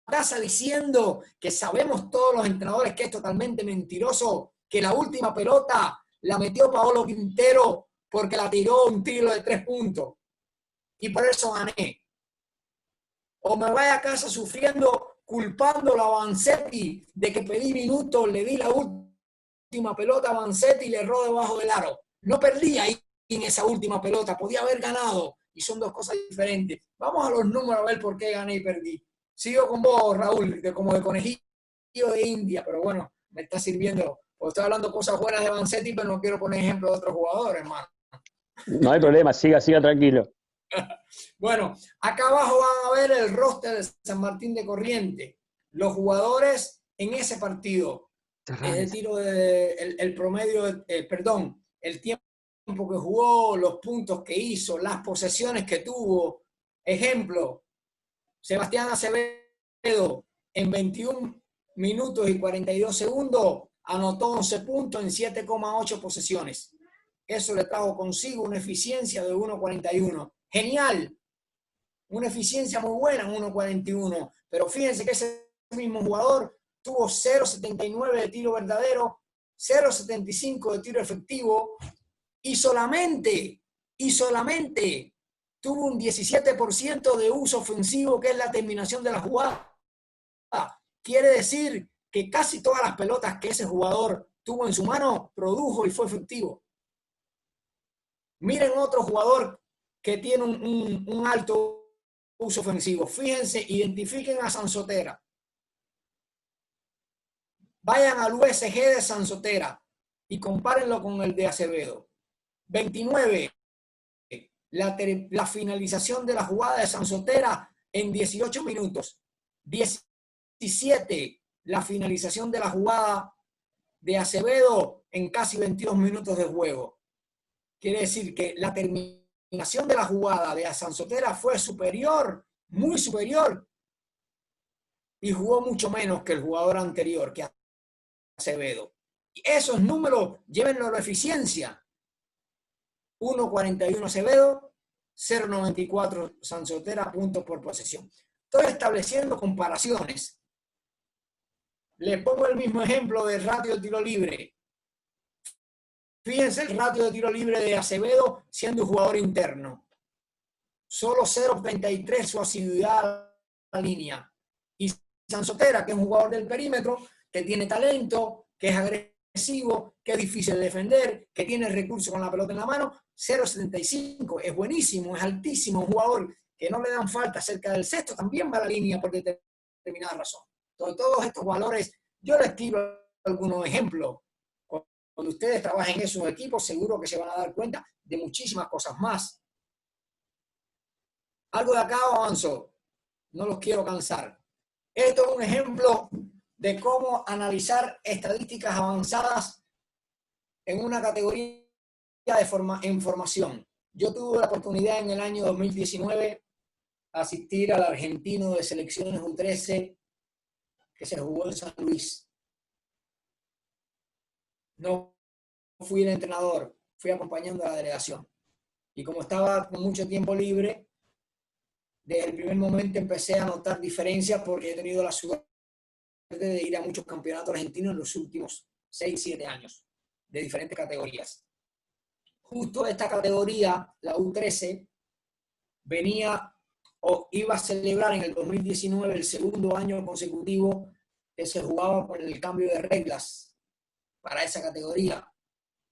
casa diciendo que sabemos todos los entrenadores que es totalmente mentiroso, que la última pelota la metió Paolo Quintero porque la tiró un tiro de 3 puntos y por eso gané. O me vaya a casa sufriendo, culpándolo a Vanzetti de que pedí minutos, le di la última pelota a Vanzetti y le erró debajo del aro. No perdí ahí en esa última pelota, podía haber ganado y son dos cosas diferentes. Vamos a los números a ver por qué gané y perdí. Sigo con vos, Raúl, como de conejillo de India, pero bueno, me está sirviendo. Porque estoy hablando cosas buenas de Vanzetti, pero no quiero poner ejemplos de otros jugadores, hermano. No hay problema, siga tranquilo. Bueno, acá abajo van a ver el roster de San Martín de Corrientes. Los jugadores en ese partido. El tiro el promedio, el tiempo que jugó, los puntos que hizo, las posesiones que tuvo. Ejemplo, Sebastián Acevedo en 21 minutos y 42 segundos anotó 11 puntos en 7,8 posesiones. Eso le trajo consigo una eficiencia de 1,41. Genial. Una eficiencia muy buena en 1,41. Pero fíjense que ese mismo jugador tuvo 0,79 de tiro verdadero, 0,75 de tiro efectivo y solamente tuvo un 17% de uso ofensivo, que es la terminación de la jugada. Quiere decir que casi todas las pelotas que ese jugador tuvo en su mano produjo y fue efectivo. Miren otro jugador que tiene un alto uso ofensivo. Fíjense, identifiquen a Sansotera. Vayan al USG de Sansotera y compárenlo con el de Acevedo. 29. La finalización de la jugada de Sansotera en 18 minutos. 17. La finalización de la jugada de Acevedo en casi 22 minutos de juego. Quiere decir que la terminación de la jugada de Sansotera fue superior, muy superior, y jugó mucho menos que el jugador anterior, que Acevedo. Y esos números, llévenlo a la eficiencia. 1,41 Acevedo, 0,94 Sansotera, puntos por posesión. Estoy estableciendo comparaciones. Le pongo el mismo ejemplo del ratio de tiro libre. Fíjense el ratio de tiro libre de Acevedo siendo un jugador interno. Solo 0,33 su asiduidad a la línea. Y Sansotera, que es un jugador del perímetro, que tiene talento, que es agresivo, que es difícil de defender, que tiene recursos con la pelota en la mano, 0,75. Es buenísimo, es altísimo, un jugador que no le dan falta cerca del cesto, también va a la línea por determinada razón. Entonces, todos estos valores, yo les tiro algunos ejemplos. Cuando ustedes trabajen en esos equipos, seguro que se van a dar cuenta de muchísimas cosas más. Algo de acá avanzó. No los quiero cansar. Esto es un ejemplo de cómo analizar estadísticas avanzadas en una categoría en formación. Yo tuve la oportunidad en el año 2019 asistir al argentino de selecciones U13 que se jugó en San Luis. No fui el entrenador, fui acompañando a la delegación. Y como estaba con mucho tiempo libre, desde el primer momento empecé a notar diferencias porque he tenido la suerte de ir a muchos campeonatos argentinos en los últimos 6, 7 años, de diferentes categorías. Justo esta categoría, la U13, venía o iba a celebrar en el 2019 el segundo año consecutivo que se jugaba con el cambio de reglas para esa categoría.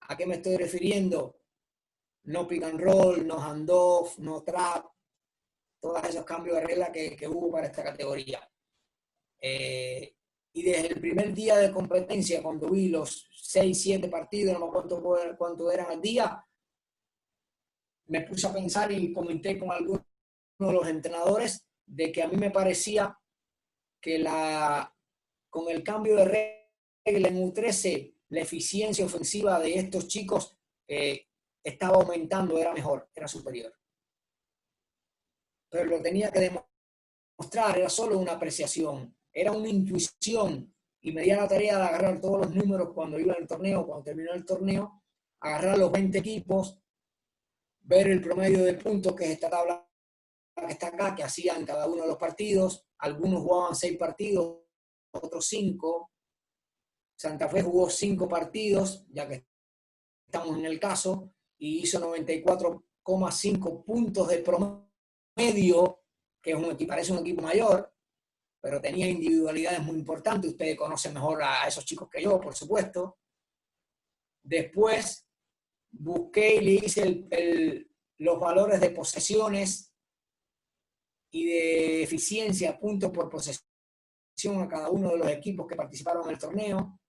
¿A qué me estoy refiriendo? No pick and roll, no handoff, no trap, todos esos cambios de reglas que hubo para esta categoría. Y desde el primer día de competencia, cuando vi los 6, 7 partidos, no me acuerdo cuánto eran al día, me puse a pensar y comenté con algunos de los entrenadores de que a mí me parecía que con el cambio de regla en U13, la eficiencia ofensiva de estos chicos estaba aumentando, era mejor, era superior. Pero lo tenía que demostrar, era solo una apreciación, era una intuición, y me di a la tarea de agarrar todos los números cuando iba al torneo, cuando terminó el torneo, agarrar los 20 equipos, ver el promedio de puntos que es esta tabla que está acá, que hacían cada uno de los partidos. Algunos jugaban 6 partidos, otros 5. Santa Fe jugó 5 partidos, ya que estamos en el caso, y hizo 94,5 puntos de promedio, que parece un equipo mayor, pero tenía individualidades muy importantes. Ustedes conocen mejor a esos chicos que yo, por supuesto. Después busqué y le hice los valores de posesiones y de eficiencia, puntos por posesión a cada uno de los equipos que participaron en el torneo.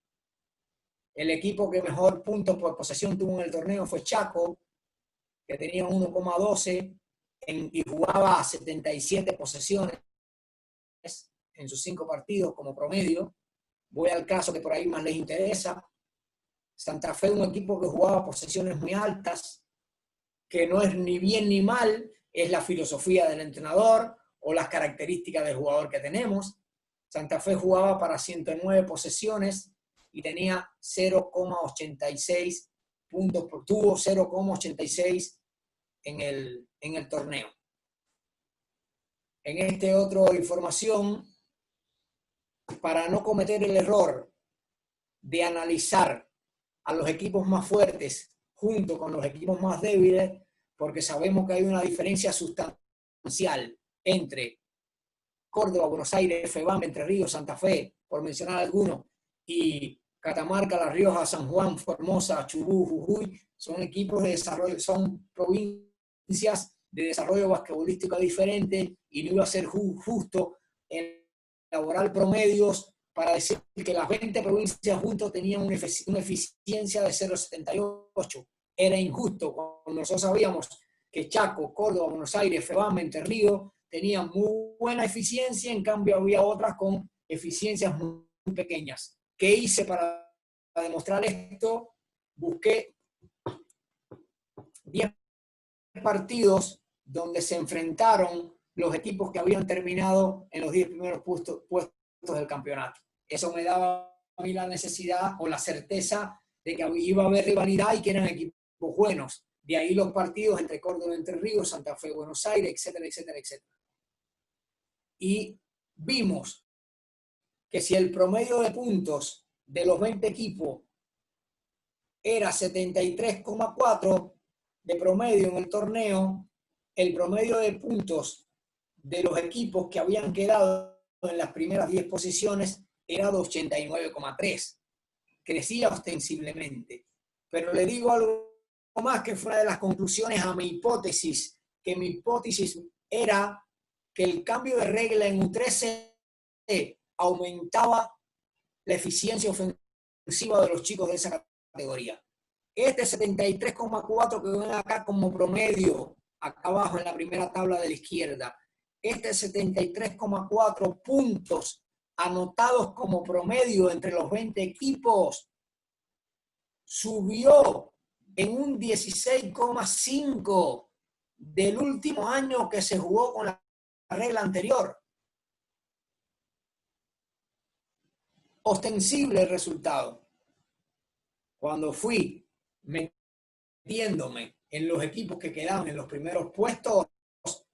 El equipo que mejor puntos por posesión tuvo en el torneo fue Chaco, que tenía 1,12 y jugaba 77 posesiones en sus 5 partidos como promedio. Voy al caso que por ahí más les interesa. Santa Fe, un equipo que jugaba posesiones muy altas, que no es ni bien ni mal, es la filosofía del entrenador o las características del jugador que tenemos. Santa Fe jugaba para 109 posesiones y tenía 0,86 puntos, tuvo 0,86 en el torneo. En este otro información, para no cometer el error de analizar a los equipos más fuertes junto con los equipos más débiles, porque sabemos que hay una diferencia sustancial entre Córdoba, Buenos Aires, FEBAM, Entre Ríos, Santa Fe, por mencionar algunos, y Catamarca, La Rioja, San Juan, Formosa, Chubut, Jujuy, son equipos de desarrollo, son provincias de desarrollo basquetbolístico diferente, y no iba a ser justo elaborar promedios para decir que las 20 provincias juntos tenían una eficiencia de 0,78. Era injusto cuando nosotros sabíamos que Chaco, Córdoba, Buenos Aires, FEBAM, Entre Ríos tenían muy buena eficiencia, en cambio había otras con eficiencias muy pequeñas. ¿Qué hice para demostrar esto? Busqué 10 partidos donde se enfrentaron los equipos que habían terminado en los 10 primeros puestos del campeonato. Eso me daba a mí la necesidad o la certeza de que iba a haber rivalidad y que eran equipos buenos. De ahí los partidos entre Córdoba, Entre Ríos, Santa Fe, Buenos Aires, etcétera, etcétera, etcétera. Y vimos que si el promedio de puntos de los 20 equipos era 73,4 de promedio en el torneo, el promedio de puntos de los equipos que habían quedado en las primeras 10 posiciones era de 89,3. Crecía ostensiblemente. Pero le digo algo más, que fue una de las conclusiones a mi hipótesis, que mi hipótesis era que el cambio de regla en U13 aumentaba la eficiencia ofensiva de los chicos de esa categoría. Este 73,4 que ven acá como promedio, acá abajo en la primera tabla de la izquierda, este 73,4 puntos anotados como promedio entre los 20 equipos, subió en un 16,5 del último año que se jugó con la regla anterior. Ostensible el resultado. Cuando fui metiéndome en los equipos que quedaban en los primeros puestos,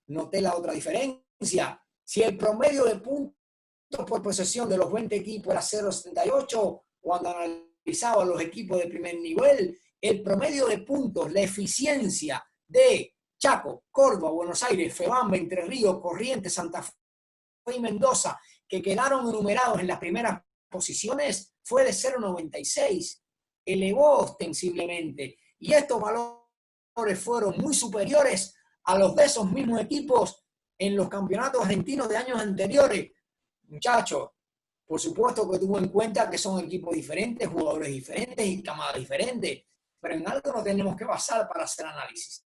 noté la otra diferencia. Si el promedio de puntos por posesión de los 20 equipos era 0,78, cuando analizaba los equipos de primer nivel, el promedio de puntos, la eficiencia de Chaco, Córdoba, Buenos Aires, Febamba, Entre Ríos, Corrientes, Santa Fe y Mendoza, que quedaron enumerados en las primeras posiciones, fue de 0,96. Elevó ostensiblemente. Y estos valores fueron muy superiores a los de esos mismos equipos en los campeonatos argentinos de años anteriores. Muchachos, por supuesto que tuvo en cuenta que son equipos diferentes, jugadores diferentes y camadas diferentes, pero en algo nos tenemos que basar para hacer análisis.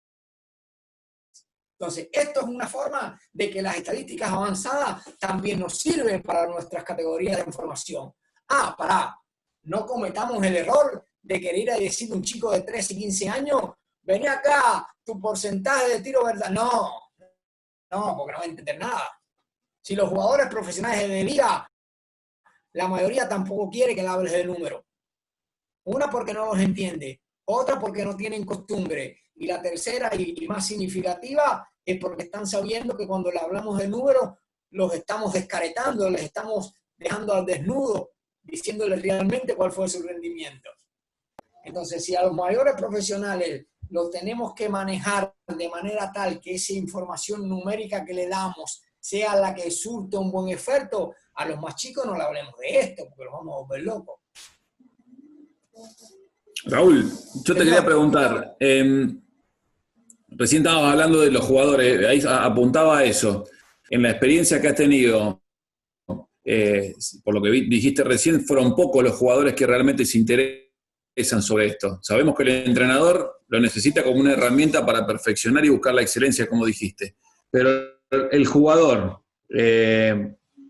Entonces, esto es una forma de que las estadísticas avanzadas también nos sirven para nuestras categorías de información. No cometamos el error de querer ir a decir a un chico de 13 y 15 años, vení acá, tu porcentaje de tiro, ¿verdad? No, porque no va a entender nada. Si los jugadores profesionales de liga, la mayoría tampoco quiere que le hables de número. Una porque no los entiende, otra porque no tienen costumbre, y la tercera y más significativa es porque están sabiendo que cuando le hablamos de números los estamos descaretando, les estamos dejando al desnudo, diciéndoles realmente cuál fue su rendimiento. Entonces, si a los mayores profesionales los tenemos que manejar de manera tal que esa información numérica que le damos sea la que surte un buen efecto, a los más chicos no le hablemos de esto, porque los vamos a volver locos. Raúl, yo te quería preguntar, recién estábamos hablando de los jugadores, ahí apuntaba a eso. En la experiencia que has tenido, por lo que dijiste recién, fueron pocos los jugadores que realmente se interesan sobre esto. Sabemos que el entrenador lo necesita como una herramienta para perfeccionar y buscar la excelencia, como dijiste. Pero el jugador,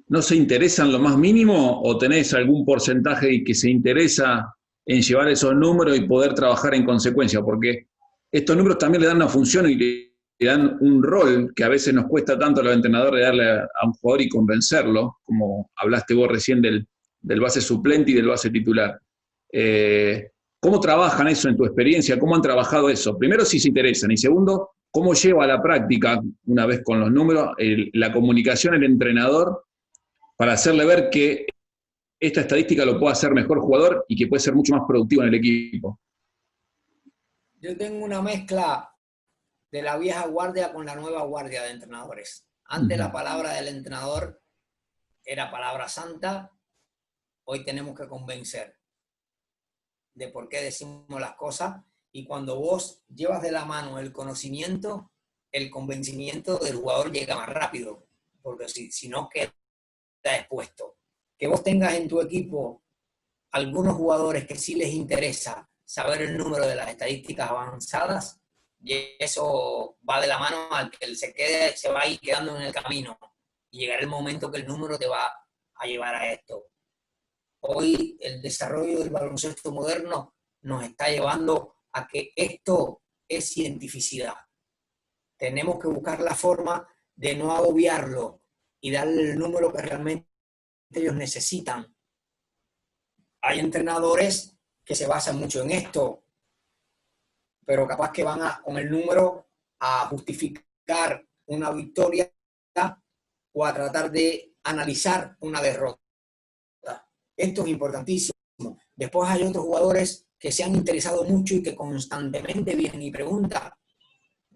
¿no se interesa en lo más mínimo o tenés algún porcentaje que se interesa en llevar esos números y poder trabajar en consecuencia? Porque estos números también le dan una función y le dan un rol que a veces nos cuesta tanto a los entrenadores darle a un jugador y convencerlo, como hablaste vos recién del base suplente y del base titular. ¿Cómo trabajan eso en tu experiencia? ¿Cómo han trabajado eso? Primero, si se interesan, y segundo, ¿cómo lleva a la práctica, una vez con los números, la comunicación el entrenador para hacerle ver que esta estadística lo puede hacer mejor jugador y que puede ser mucho más productivo en el equipo? Yo tengo una mezcla de la vieja guardia con la nueva guardia de entrenadores. Antes la palabra del entrenador era palabra santa, hoy tenemos que convencer de por qué decimos las cosas, y cuando vos llevas de la mano el conocimiento, el convencimiento del jugador llega más rápido, porque si no queda expuesto. Que vos tengas en tu equipo algunos jugadores que sí les interesa saber el número de las estadísticas avanzadas, y eso va de la mano al que se va a ir quedando en el camino, y llegará el momento que el número te va a llevar a esto. Hoy el desarrollo del baloncesto moderno nos está llevando a que esto es cientificidad. Tenemos que buscar la forma de no agobiarlo y darle el número que realmente ellos necesitan. Hay entrenadores que se basan mucho en esto, pero capaz que van con el número a justificar una victoria o a tratar de analizar una derrota. Esto es importantísimo. Después hay otros jugadores que se han interesado mucho y que constantemente vienen y preguntan.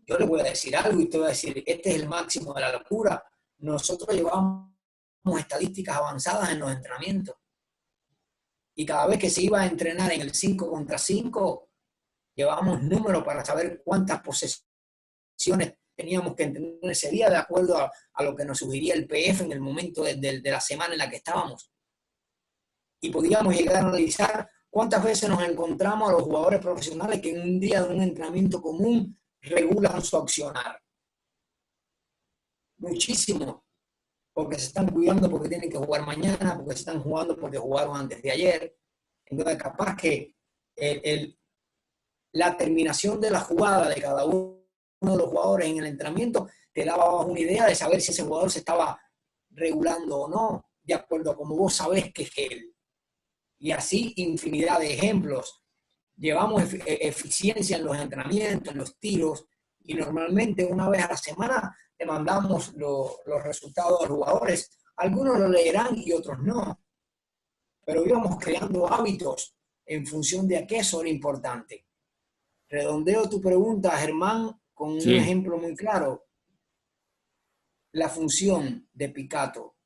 Yo les voy a decir algo y te voy a decir, este es el máximo de la locura. Nosotros llevamos estadísticas avanzadas en los entrenamientos. Y cada vez que se iba a entrenar en el 5 contra 5, llevábamos números para saber cuántas posesiones teníamos que entrenar ese día de acuerdo a lo que nos sugería el PF en el momento de la semana en la que estábamos. Y podíamos llegar a analizar ¿Cuántas veces nos encontramos a los jugadores profesionales que en un día de un entrenamiento común regulan su accionar? Muchísimo, porque se están cuidando porque tienen que jugar mañana, porque se están jugando porque jugaron antes de ayer. Entonces, capaz que la terminación de la jugada de cada uno de los jugadores en el entrenamiento te daba una idea de saber si ese jugador se estaba regulando o no, de acuerdo a cómo vos sabés que es él. Y así infinidad de ejemplos. Llevamos eficiencia en los entrenamientos, en los tiros, y normalmente una vez a la semana le mandamos los resultados a los jugadores. Algunos lo leerán y otros no. Pero íbamos creando hábitos en función de a qué son importantes. Redondeo tu pregunta, Germán, con un ejemplo muy claro. La función de Picato,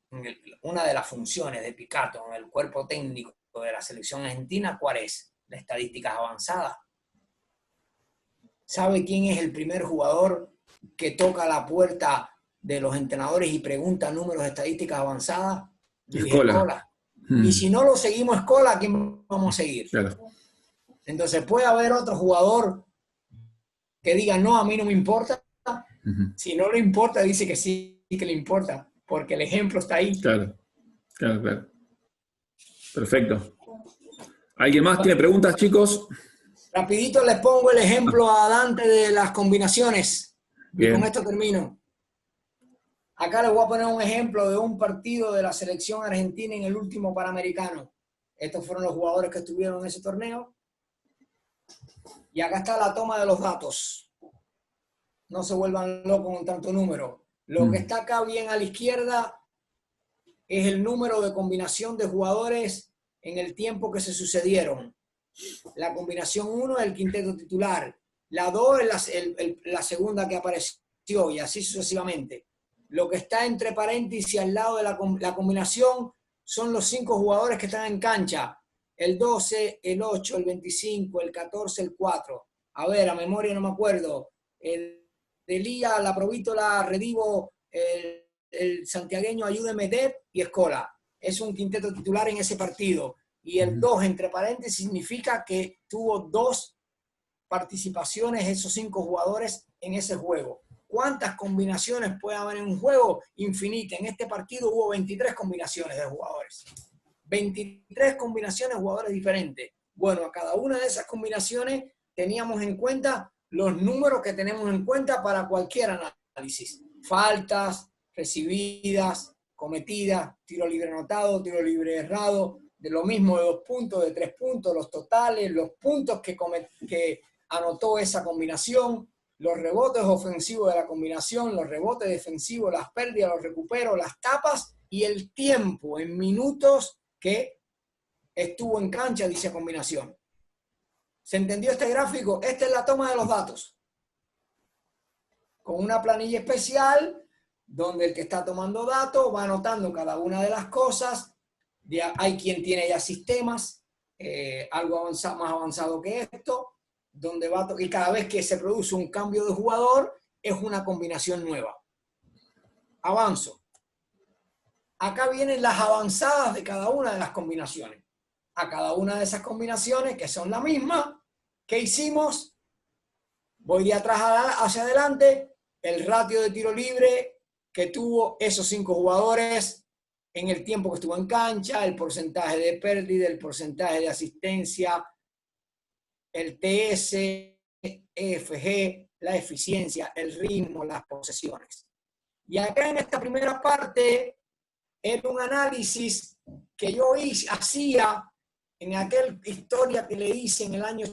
una de las funciones de Picato en el cuerpo técnico de la selección argentina, ¿cuál es? La estadística avanzada. ¿Sabe quién es el primer jugador que toca la puerta de los entrenadores y pregunta números de estadísticas avanzadas? Luis Escola. Y si no lo seguimos Escola, ¿a quién vamos a seguir? Claro. Entonces puede haber otro jugador que diga, no, a mí no me importa. Si no le importa, dice que sí que le importa, porque el ejemplo está ahí. Claro, claro, claro. Perfecto. ¿Alguien más tiene preguntas, chicos? Rapidito les pongo el ejemplo a Dante de las combinaciones. Bien. Y con esto termino. Acá les voy a poner un ejemplo de un partido de la selección argentina en el último Panamericano. Estos fueron los jugadores que estuvieron en ese torneo. Y acá está la toma de los datos. No se vuelvan locos con tanto número. Lo que está acá bien a la izquierda es el número de combinación de jugadores en el tiempo que se sucedieron. La combinación 1 es el quinteto titular. La 2 es la segunda que apareció y así sucesivamente. Lo que está entre paréntesis al lado de la combinación son los 5 jugadores que están en cancha. El 12, el 8, el 25, el 14, el 4. A ver, a memoria no me acuerdo. El Delía, la Provítola, Redivo, el santiagueño Ayúdeme Dep y Escola. Es un quinteto titular en ese partido. Y el 2, entre paréntesis, significa que tuvo 2 participaciones esos 5 jugadores en ese juego. ¿Cuántas combinaciones puede haber en un juego? Infinita. En este partido hubo 23 combinaciones de jugadores. 23 combinaciones de jugadores diferentes. Bueno, a cada una de esas combinaciones teníamos en cuenta los números que tenemos en cuenta para cualquier análisis. Faltas, recibidas, cometidas, tiro libre anotado, tiro libre errado, de lo mismo de 2 puntos, de 3 puntos, los totales, los puntos que anotó esa combinación, los rebotes ofensivos de la combinación, los rebotes defensivos, las pérdidas, los recuperos, las tapas y el tiempo en minutos que estuvo en cancha de esa combinación. ¿Se entendió este gráfico? Esta es la toma de los datos. Con una planilla especial donde el que está tomando datos va anotando cada una de las cosas. Hay quien tiene ya sistemas, algo más avanzado que esto, donde y cada vez que se produce un cambio de jugador es una combinación nueva. Avanzo. Acá vienen las avanzadas de cada una de las combinaciones. A cada una de esas combinaciones, que son la misma, ¿qué hicimos? Voy de atrás hacia adelante, el ratio de tiro libre que tuvo esos 5 jugadores en el tiempo que estuvo en cancha, el porcentaje de pérdida, el porcentaje de asistencia, el TS, EFG, la eficiencia, el ritmo, las posesiones. Y acá en esta primera parte era un análisis que yo hacía en aquella historia que le hice en el año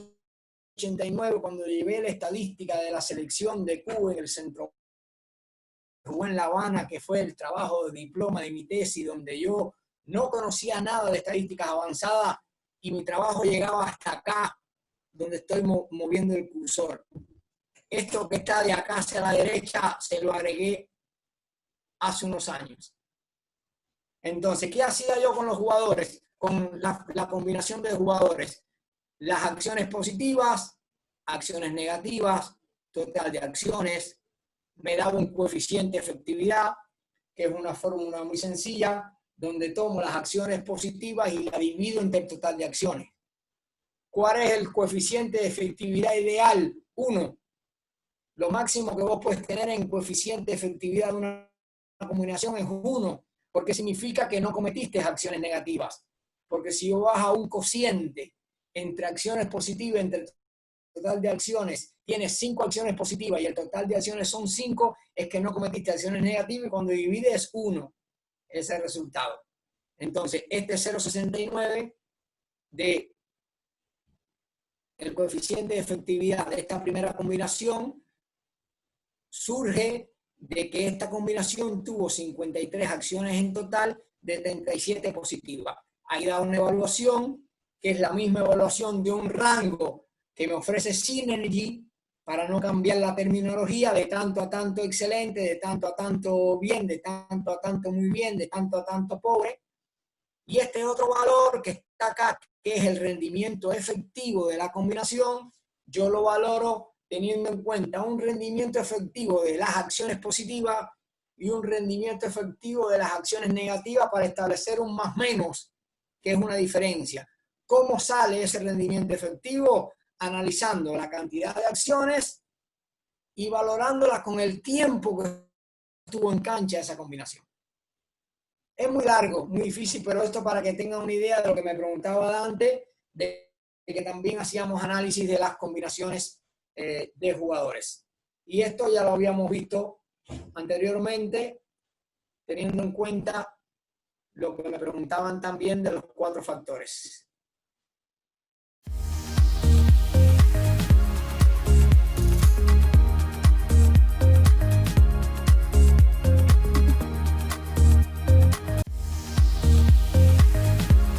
89 cuando llevé la estadística de la selección de Cuba en el centro en La Habana, que fue el trabajo de diploma de mi tesis, donde yo no conocía nada de estadísticas avanzadas y mi trabajo llegaba hasta acá, donde estoy moviendo el cursor. Esto que está de acá hacia la derecha se lo agregué hace unos años. Entonces, ¿qué hacía yo con los jugadores? Con la combinación de jugadores. Las acciones positivas, acciones negativas, total de acciones. Me daba un coeficiente de efectividad, que es una fórmula muy sencilla, donde tomo las acciones positivas y la divido entre el total de acciones. ¿Cuál es el coeficiente de efectividad ideal? 1. Lo máximo que vos puedes tener en coeficiente de efectividad de una combinación es 1, porque significa que no cometiste acciones negativas. Porque si vos vas a un cociente entre acciones positivas, entre el total de acciones, tienes 5 acciones positivas y el total de acciones son 5, es que no cometiste acciones negativas, y cuando divides es 1. Ese es el resultado. Entonces, este 0,69 de el coeficiente de efectividad de esta primera combinación surge de que esta combinación tuvo 53 acciones en total de 37 positivas. Ahí da una evaluación que es la misma evaluación de un rango que me ofrece Synergy, para no cambiar la terminología, de tanto a tanto excelente, de tanto a tanto bien, de tanto a tanto muy bien, de tanto a tanto pobre. Y este otro valor que está acá, que es el rendimiento efectivo de la combinación, yo lo valoro teniendo en cuenta un rendimiento efectivo de las acciones positivas y un rendimiento efectivo de las acciones negativas para establecer un más menos, que es una diferencia. ¿Cómo sale ese rendimiento efectivo? Analizando la cantidad de acciones y valorándolas con el tiempo que estuvo en cancha esa combinación. Es muy largo, muy difícil, pero esto para que tengan una idea de lo que me preguntaba Dante, de que también hacíamos análisis de las combinaciones de jugadores. Y esto ya lo habíamos visto anteriormente, teniendo en cuenta lo que me preguntaban también de los 4 factores.